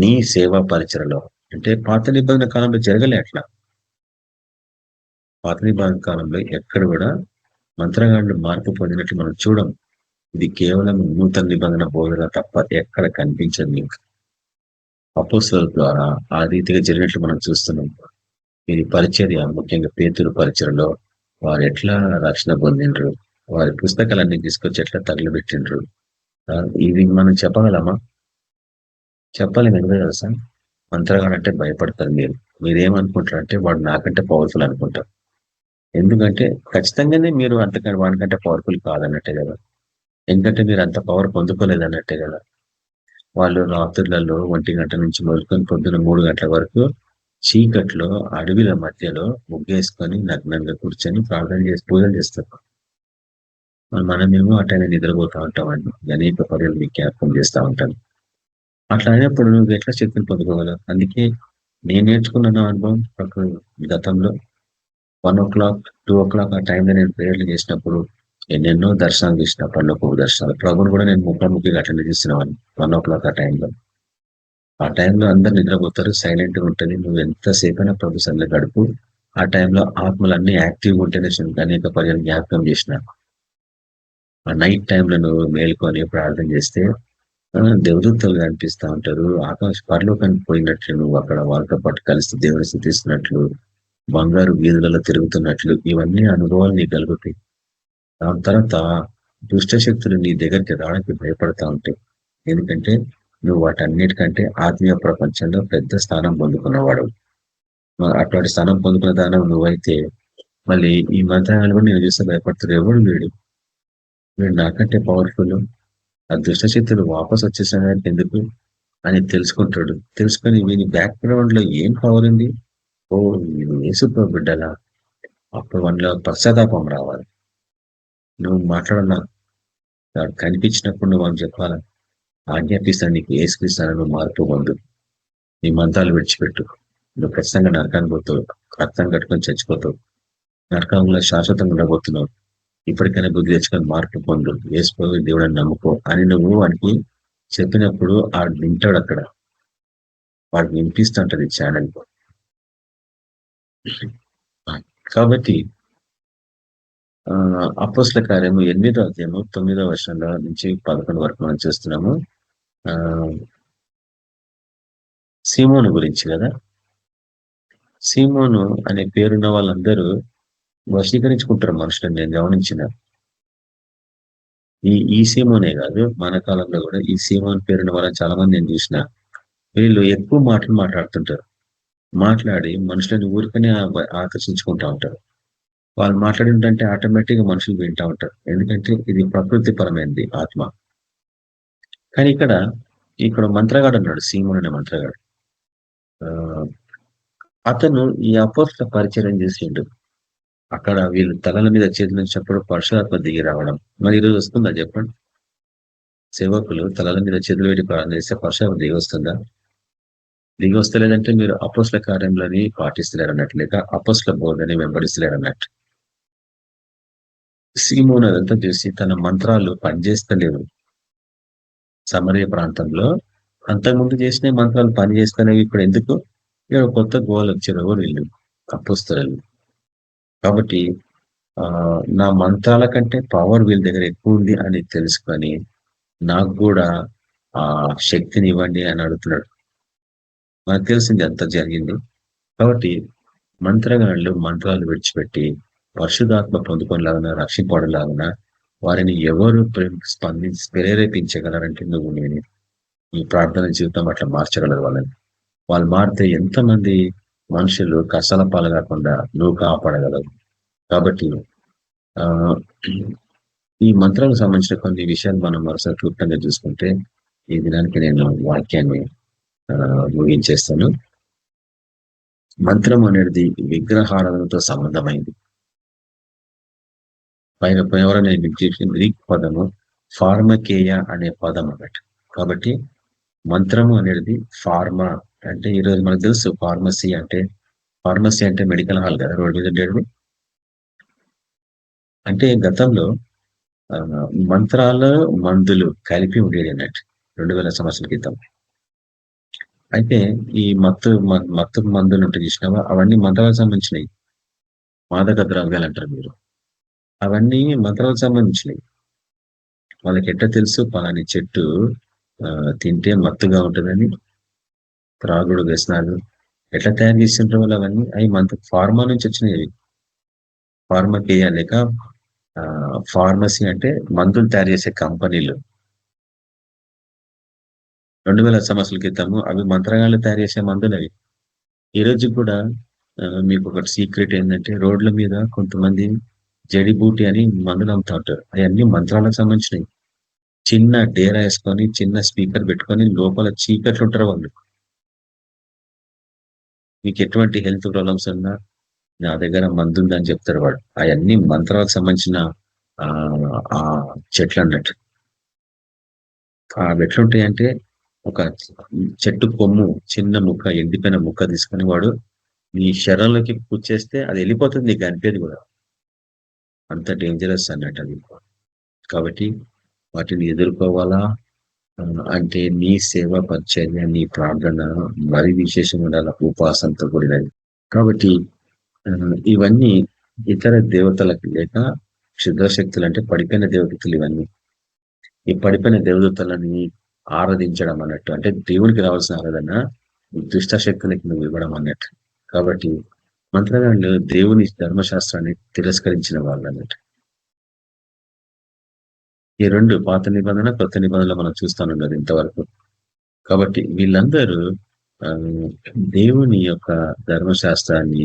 [SPEAKER 1] నీ సేవా పరిచయలో అంటే పాత నిబంధన కాలంలో జరగలే అట్లా. పాత నిబంధన కాలంలో ఎక్కడ కూడా మంత్రగాళ్ళు మార్పు పొందినట్లు మనం చూడం. ఇది కేవలం నూతన నిబంధన బోధన తప్ప ఎక్కడ కనిపించదు మీకు. అపోస్తలుల ద్వారా ఆ రీతిగా జరిగినట్లు మనం చూస్తున్నాం. ఇది పరిచర్య, ముఖ్యంగా పేతురు పరిచయలో వారు ఎట్లా రక్షణ పొందిండ్రు, వారి పుస్తకాలన్నీ తీసుకొచ్చి ఎట్లా తగలబెట్టిండ్రు, ఇవి మనం చెప్పగలమా? చెప్పలేము. ఎందుకు తెలుసా? మంత్రగాడు అంటే భయపడతారు. మీరేమనుకుంటారంటే వాడు నాకంటే పవర్ఫుల్ అనుకుంటారు. ఎందుకంటే ఖచ్చితంగానే మీరు అంతకంటే వాడికంటే పవర్ఫుల్ కాదన్నట్టే కదా. ఎందుకంటే మీరు అంత పవర్ పొందుకోలేదన్నట్టే కదా. వాళ్ళు రాత్రులలో 1 గంట నుంచి మొదలుకొని పొద్దున 3 గంటల వరకు చీకట్లో అడవిల మధ్యలో ముగ్గేసుకొని నగ్నంగా కూర్చొని ప్రార్థన చేసి పూజలు చేస్తారు. మనమేమో అటైనా నిద్రపోతా ఉంటామండి. అనేక పర్యాలు మీకు జ్ఞాపకం చేస్తా ఉంటాను. అట్లా అయినప్పుడు నువ్వు ఎట్లా శక్తిని పొందుకోగలవు? అందుకే నేను నేర్చుకున్న నా అనుభవం గతంలో 1:00, 2:00 ఆ టైంలో నేను ప్రేయర్లు చేసినప్పుడు ఎన్నెన్నో దర్శనాలు చూసిన, పరలోకపు దర్శనాలు. ప్రభువుని కూడా నేను ముఖాముఖిగా అటెండ్ చేస్తున్నవాడిని 1:00 ఆ టైంలో. ఆ టైంలో అందరూ నిద్రపోతారు. సైలెంట్‌గా ఉంటది. నువ్వు ఎంతసేపైనా ప్రభు సన్నిధిలో గడుపు. ఆ టైంలో ఆత్మలన్నీ యాక్టివ్‌గా ఉంటేనే అనేక పర్యాలు జ్ఞాపకం చేసిన. ఆ నైట్ టైంలో నువ్వు మేలుకొని ప్రార్థన చేస్తే దేవదూతలు కనిపిస్తా ఉంటారు. పరలోకానికి పోయినట్లు నువ్వు అక్కడ వాళ్ళతో పాటు కలిసి దేవుని స్తుతిస్తున్నట్లు, బంగారు వీధులలో తిరుగుతున్నట్లు ఇవన్నీ అనుభవాలు నీకు కలుగుతాయి. దాని తర్వాత దుష్ట శక్తులు నీ దగ్గరికి రావడానికి భయపడతా ఉంటాయి. ఎందుకంటే నువ్వు వాటన్నిటికంటే ఆత్మీయ ప్రపంచంలో పెద్ద స్థానం పొందుకున్నవాడు. అటువంటి స్థానం పొందుకున్న దానం నువ్వైతే మళ్ళీ ఈ మంత్రాలు కూడా నేను చూస్తే భయపడుతున్నారు. ఎవడు వీడు? వీడు నాకంటే పవర్ఫుల్. ఆ దుష్ట శక్తులు వాపస్ వచ్చేసానికి ఎందుకు అని తెలుసుకుంటాడు. తెలుసుకొని వీని బ్యాక్‌గ్రౌండ్ లో ఏం పవర్ ఉంది? ఓహ్! వీడు యేసుప్రభు బిడ్డలా? అప్పుడు వాళ్ళలో పశ్చాత్తాపం రావాలి. నువ్వు మాట్లాడాలా? వాడు కనిపించినప్పుడు నువ్వు అని చెప్పాలా? ఆజ్ఞాపిస్తాను నీకు యేసుక్రీస్తు నువ్వు మార్పు పొందు. నీ మంత్రాలు విడిచిపెట్టు. నువ్వు ఖచ్చితంగా నరకానికి పోతావు. రక్తం కట్టుకొని చచ్చిపోతావు. నరకంలో శాశ్వతంగా ఉండబోతున్నావు. ఇప్పటికైనా బుద్ధి తెచ్చుకొని మార్పు పొందు. యేసుప్రభు దేవుడని నమ్ముకో అని నువ్వు వానికి చెప్పినప్పుడు ఆడు వింటాడు అక్కడ. వాడికి వినిపిస్తుంటది ఛానల్. కాబట్టి అపోస్తల కార్యము 8వ అధ్యాయము 9వ వచనంలో నుంచి 11 వరకు మనం చూస్తున్నాము. సీమోను గురించి కదా. సీమోను అనే పేరున్న వాళ్ళందరూ వశీకరించుకుంటారు మనుషులను. నేను గమనించిన ఈ సీమోనే కాదు, మన కాలంలో కూడా ఈ సీమోన్ పేరున్న వాళ్ళని చాలా మంది నేను చూసిన. వీళ్ళు ఎక్కువ మాటలు మాట్లాడుతుంటారు. మాట్లాడి మనుషులని ఊరికనే ఆకర్షించుకుంటా ఉంటారు. వాళ్ళు మాట్లాడిందంటే ఆటోమేటిక్గా మనుషులు వింటా ఉంటారు. ఎందుకంటే ఇది ప్రకృతి పరమైనది ఆత్మ. కానీ ఇక్కడ మంత్రగాడు అన్నాడు, సీమోన్ అనే మంత్రగాడు. అతను ఈ అపోస్తల పరిచయం చేసిండు. అక్కడ వీళ్ళు తలల మీద చేతులు ఉంచినప్పుడు పరశురాత్మ దిగి రావడం. మరి ఈరోజు వస్తుందా చెప్పండి? సేవకులు తలల మీద చేతులు పెట్టి ప్రార్థన చేస్తే పరశురాత్మ దిగి వస్తుందా? దిగి వస్తలేదంటే మీరు అపోస్తల కార్యంలోని పాటిస్తలేరు అన్నట్టు, లేక అపోస్తల బోధని వెంబడిస్తలేరు అన్నట్టు. సీమోను అదంతా చూసి తన మంత్రాలు పనిచేస్తలేవు. సమరయ ప్రాంతంలో అంతకుముందు చేసిన మంత్రాలు పనిచేస్తలేవు. ఇప్పుడు ఎందుకు? ఇక్కడ కొత్త గోలు వచ్చారు వీళ్ళు అపోస్తలు. కాబట్టి నా మంత్రాల కంటే పవర్ వీళ్ళ దగ్గర ఎక్కువ ఉంది అని తెలుసుకొని నాకు కూడా ఆ శక్తిని ఇవ్వండి అని అడుగుతున్నాడు. మనకు తెలిసింది అంత జరిగింది. కాబట్టి మంత్రాలు విడిచిపెట్టి పరిశుద్ధాత్మ పొందుకోలాగా రక్షింపడలాగా వారిని ఎవరు ప్రేరేపించగలరంటే నువ్వు నేను. ఈ ప్రార్థన జీవితం అట్లా మార్చగలరు వాళ్ళని. వాళ్ళు మారితే ఎంతమంది మనుషులు కష్టాల పాలు కాకుండా నువ్వు కాపాడగలవు. కాబట్టి ఈ మంత్రాలకు సంబంధించిన కొన్ని విషయాలు మనం మరోసారి క్లుప్తంగా చూసుకుంటే ఈ దినానికి నేను వాక్యాన్ని ముగించేస్తాను. మంత్రం అనేది విగ్రహారాధనతో సంబంధమైంది. ఎవరైనా మీకు చేసిన గ్రీక్ పదము ఫార్మకేయ అనే పదం అన్నట్టు. కాబట్టి మంత్రము అనేది ఫార్మా అంటే ఈరోజు మనకు తెలుసు ఫార్మసీ అంటే మెడికల్ హాల్ కదా, రోడ్డు మీద ఉండేది. అంటే గతంలో మంత్రాలు మందులు కలిపి ఉండేది అన్నట్టు 2000 సంవత్సరాల క్రితం. అయితే ఈ మత్తు మందులు ఉంటే చూసినావా, అవన్నీ మంత్రాలకు సంబంధించినవి. మాదక ద్రవ్యాలు అంటారు మీరు, అవన్నీ మంత్రాలకు సంబంధించినవి. వాళ్ళకి ఎట్లా తెలుసు పలాని చెట్టు తింటే మత్తుగా ఉంటుందని? త్రాగుడు వ్యసనాలు ఎట్లా తయారు చేస్తుంటారు వాళ్ళు, అవన్నీ అవి ఫార్మా నుంచి వచ్చినాయి. ఫార్మకేయ లేక ఫార్మసీ అంటే మందులు తయారు చేసే కంపెనీలు. 2000 సంవత్సరాల క్రితము అవి మంత్రగాళ్ళు తయారు చేసే మందులు అవి. ఈ రోజు కూడా మీకు ఒకటి సీక్రెట్ ఏంటంటే రోడ్ల మీద కొంతమంది జడిబూటి అని మందులు అమ్ముతా ఉంటారు. అవన్నీ మంత్రాలకు సంబంధించినవి. చిన్న డేరా వేసుకొని చిన్న స్పీకర్ పెట్టుకొని లోపల చీకట్లు ఉంటారు వాళ్ళు. మీకు ఎటువంటి హెల్త్ ప్రాబ్లమ్స్ ఉన్నా నా దగ్గర మందు ఉందని చెప్తారు వాడు. అవన్నీ మంత్రాలకు సంబంధించిన ఆ చెట్లు అన్నట్టు. అవి ఎట్లుంటాయంటే ఒక చెట్టు కొమ్ము చిన్న ముక్క ఎండిపోయిన ముక్క తీసుకుని వాడు నీ శరీరంలోకి పుచ్చేస్తే అది వెళ్ళిపోతుంది, నీకు అనిపేది కూడా. అంత డేంజరస్ అన్నట్టు అది. కాబట్టి వాటిని ఎదుర్కోవాలా అంటే నీ సేవ పరిచర్య, నీ ప్రార్థన మరి విశేషంగా ఉండాల, ఉపవాసంతో కూడినది. కాబట్టి ఇవన్నీ ఇతర దేవతలకు లేక క్షుద్రశక్తులు అంటే పడిపోయిన దేవతలు ఇవన్నీ. ఈ పడిపోయిన దేవదూతలని ఆరాధించడం అన్నట్టు, అంటే దేవునికి రావాల్సిన ఆరాధన దుష్ట శక్తులకి నువ్వు ఇవ్వడం అన్నట్టు. కాబట్టి మంత్రగాళ్ళు దేవుని ధర్మశాస్త్రాన్ని తిరస్కరించిన వాళ్ళు అన్నట్టు. ఈ రెండు పాత నిబంధన కొత్త నిబంధనలు మనం చూస్తానున్నది ఇంతవరకు. కాబట్టి వీళ్ళందరూ దేవుని యొక్క ధర్మశాస్త్రాన్ని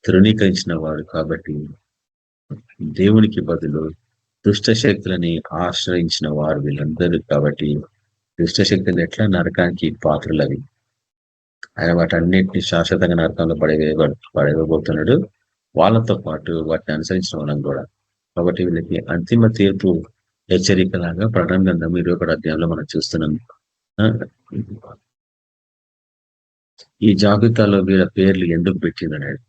[SPEAKER 1] తృణీకరించిన వాడు. కాబట్టి దేవునికి బదులు దుష్ట శక్తులని ఆశ్రయించిన వారు వీళ్ళందరూ. కాబట్టి దుష్ట శక్తులు ఎట్లా నరకానికి పాత్రలవి, ఆయన వాటన్నిటిని శాశ్వతంగా నరకంలో పడవేయబోతున్నాడు, వాళ్ళతో పాటు వాటిని అనుసరించిన మనం కూడా. కాబట్టి వీళ్ళకి అంతిమ తీర్పు హెచ్చరికలాగా ప్రకటన గ్రంథం 21వ అధ్యాయంలో మనం చూస్తున్నాం. ఈ జాబితాలో వీళ్ళ పేర్లు ఎందుకు పెట్టిందనేది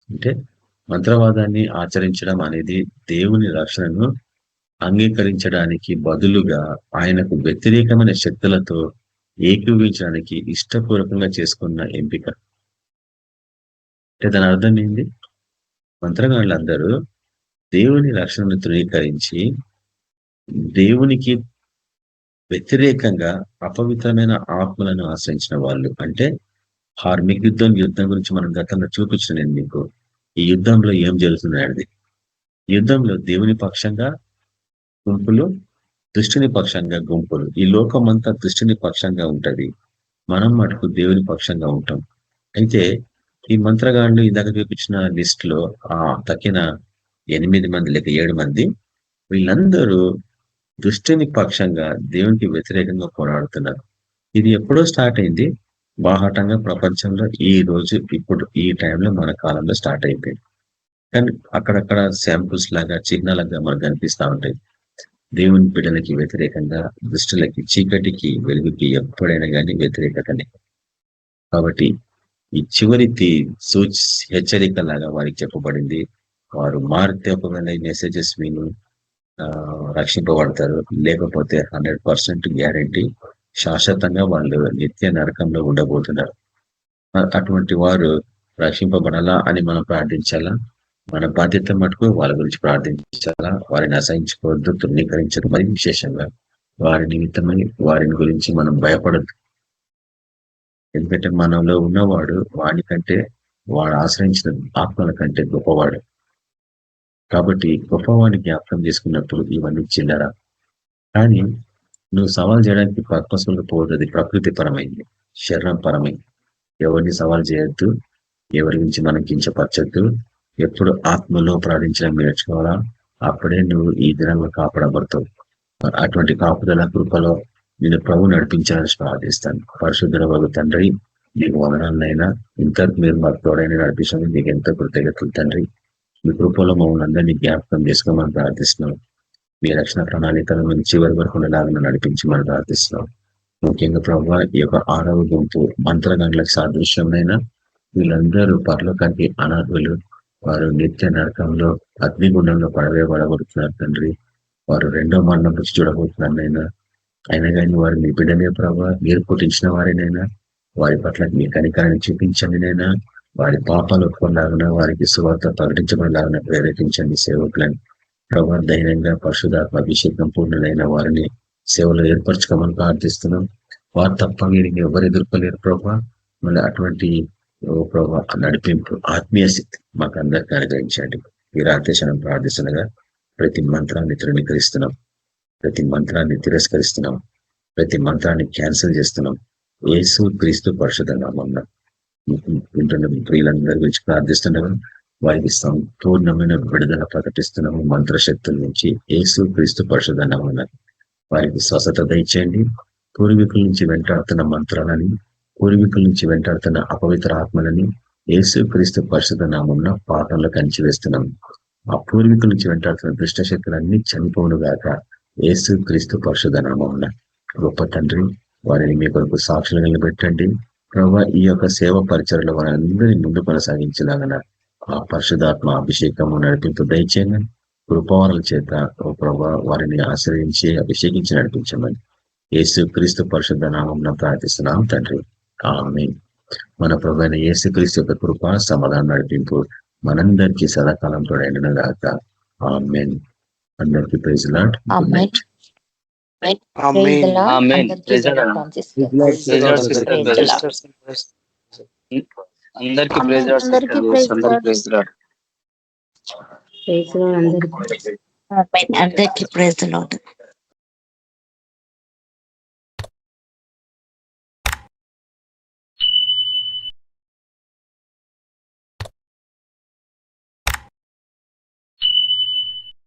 [SPEAKER 1] అంటే, మంత్రవాదాన్ని ఆచరించడం అనేది దేవుని రక్షణను అంగీకరించడానికి బదులుగా ఆయనకు వ్యతిరేకమైన శక్తులతో ఏకీభవించడానికి ఇష్టపూర్వకంగా చేసుకున్న ఎంపిక. అంటే దాని అర్థం ఏంది? మంత్రగాళ్ళందరూ దేవుని రక్షణను తృణీకరించి దేవునికి వ్యతిరేకంగా అపవిత్రమైన ఆత్మలను ఆశ్రయించిన వాళ్ళు. అంటే హార్మిగిద్దోన్ యుద్ధం గురించి మనం గతంలో చూపించిన నేను మీకు. ఈ యుద్ధంలో ఏం జరుగుతుంది? యుద్ధంలో దేవుని పక్షంగా గుంపులు, దుష్టుని పక్షంగా గుంపులు. ఈ లోకం అంతా దుష్టుని పక్షంగా ఉంటది, మనం మటుకు దేవుని పక్షంగా ఉంటాం. అయితే ఈ మంత్రగాళ్ళు ఇందాక చూపించిన లిస్ట్ లో తక్కిన 8 మంది లేక 7 మంది, వీళ్ళందరూ దుష్టుని పక్షంగా దేవునికి వ్యతిరేకంగా పోరాడుతున్నారు. ఇది ఎప్పుడో స్టార్ట్ అయింది బాహాటంగా ప్రపంచంలో. ఈ రోజు ఇప్పుడు ఈ టైంలో మన కాలంలో స్టార్ట్ అయిపోయింది. కానీ అక్కడక్కడ శాంపుల్స్ లాగా చిహ్నాలుగా మనకు కనిపిస్తూ ఉంటాయి. దేవుని బిడ్డలకి వ్యతిరేకంగా, దుష్టులకి, చీకటికి, వెలుగుకి ఎప్పుడైనా కానీ వ్యతిరేకతనే. కాబట్టి ఈ చివరి హెచ్చరిక లాగా వారికి చెప్పబడింది. వారు మారితే ఒకవేళ ఈ మెసేజెస్ విని రక్షింపబడతారు, లేకపోతే 100% గ్యారంటీ శాశ్వతంగా వాళ్ళు నిత్య నరకంలో ఉండబోతున్నారు. అటువంటి వారు రక్షింపబడాలా అని మనం ప్రార్థించాలా. మన బాధ్యత మటుకు వాళ్ళ గురించి ప్రార్థించాలా. వారిని అసహించుకోవద్దు, తృణీకరించదు. మరి విశేషంగా వారి నిమిత్తమై వారిని గురించి మనం భయపడద్దు. ఎందుకంటే మనలో ఉన్నవాడు వాడి కంటే, వాడు ఆశ్రయించిన ఆత్మల కంటే గొప్పవాడు. కాబట్టి గొప్పవాడిని జ్ఞాపకం చేసుకున్నప్పుడు ఇవన్నీ చిల్లరా. కానీ నువ్వు సవాల్ చేయడానికి పర్పస్ఫుల్గా పోతుంది. ప్రకృతి పరమైంది, శరీరం పరమైంది. ఎవరిని సవాల్ చేయొద్దు, ఎవరి గురించి మనం కించపరచొద్దు. ఎప్పుడు ఆత్మలో ప్రార్థించడం నేర్చుకోవాలా. అప్పుడే నువ్వు ఈ దినంలో కాపాడబడతావు. అటువంటి కాపుదల కృపలో నేను ప్రభు నడిపించాలని ప్రార్థిస్తాను. పరిశుద్ధుల తండ్రి, నీకు వందనాలనైనా ఇంతకు మీరు మాకు తోడైనా నడిపించాలని నీకు ఎంతో కృతజ్ఞతలు తండ్రి. మీ కృపలో మమ్మల్ని అందరినీ జ్ఞాపకం చేసుకోమని ప్రార్థిస్తున్నాం. మీ రక్షణ ప్రణాళికల నుంచి చివరి వరకు ఉండేలాగా నడిపించమని ప్రార్థిస్తున్నాం. ముఖ్యంగా ప్రభు ఈ యొక్క 6వ గుంపు మంత్రగాండ్లకు సాదృశ్యమైన వీళ్ళందరూ పరలోకానికి అనాథులు. వారు నిత్య నరకంలో అగ్నిగుండంలో పడవేయబడబడుతున్నారు తండ్రి. వారు 2వ మరణం నుంచి చూడబోతున్నారు నైనా. అయినా కానీ వారు మీ బిడ్డనే ప్రభావ, మీరు పుట్టించిన వారినైనా వారి పట్ల మీ కనికరాన్ని చూపించండి నైనా. వారి పాపాలు ఒప్పుకోలాగిన, వారికి సువార్త ప్రకటించబడలాగిన ప్రేరేపించండి సేవకులని. ప్రభావ ధైర్యంగా పరిశుధాత్మ అభిషేకం పూర్ణులైన వారిని సేవలో ఏర్పరచుకోమని ప్రార్థిస్తున్నాం. వారు తప్ప వీరికి ఎవరు ఎదుర్కోలేరు ప్రభావ. మళ్ళీ అటువంటి ప్రభావ నడిపింపు, ఆత్మీయ శక్తి మాకు అందరికీ అనుగ్రహించండి. ఈ రాత్రిశనం ప్రార్థిస్తుండగా ప్రతి మంత్రాన్ని తృణీకరిస్తున్నాం, ప్రతి మంత్రాన్ని తిరస్కరిస్తున్నాం, ప్రతి మంత్రాన్ని క్యాన్సిల్ చేస్తున్నాం. యేసు క్రీస్తు పరిశుద్ధ నామమున వింటున్న ప్రియులందరి గురించి ప్రార్థిస్తుండగా వారికి సంపూర్ణమైన విడుదల ప్రకటిస్తున్నాము. మంత్రశక్తుల నుంచి యేసు క్రీస్తు పరిశుద్ధ నామమున వారికి స్వస్థత దయచేయండి. పూర్వీకుల నుంచి వెంటాడుతున్న మంత్రాలని, పూర్వీకుల నుంచి వెంటాడుతున్న అపవిత్ర ఆత్మలని యేసు క్రీస్తు పరిశుద్ధ నామమున పాపంలో కంచివేస్తున్నాం. ఆ పూర్వీకుల నుంచి వెంటాడుతున్న దుష్ట శక్తులన్నీ చనిపోను గాక. యేసు క్రీస్తు పరిశుద్ధ నామమున గొప్ప తండ్రి, వారిని మీ కొరకు సాక్షులు నిలబెట్టండి ప్రభా. ఈ యొక్క సేవ పరిచయలో వారందరినీ ముందు కొనసాగించలాగన ఆ పరిశుధాత్మ అభిషేకము నడిపింపు దయచేయమని, కృపావరాల చేత ఓ ప్రభా వారిని ఆశ్రయించి అభిషేకించి నడిపించమని యేసు క్రీస్తు పరిశుద్ధ నామమున ప్రార్థిస్తున్నాం తండ్రి, ఆమేన్. మన ప్రభు అయిన యేసు క్రీస్తు యొక్క కృప, సమాధానం, నడిపింపు మనందరికీ సదాకాలం తోడైండును గాక. ఆమేన్. అందరికీ praise Lord. Good night.
[SPEAKER 2] Praise the Lord.
[SPEAKER 4] Amen.
[SPEAKER 2] అందరికీ
[SPEAKER 4] Praise the
[SPEAKER 2] better
[SPEAKER 4] Lord.
[SPEAKER 2] from sister.
[SPEAKER 4] Praise the Lord, sister.
[SPEAKER 2] Praise the Lord.
[SPEAKER 4] అందరికీ ప్రైజ్ లార్డ్ సిస్టర్.
[SPEAKER 2] అందరికీ praise the Lord.
[SPEAKER 4] Praise Lord.
[SPEAKER 2] Praise the Lord అందరికీ. అందరికీ praise the Lord.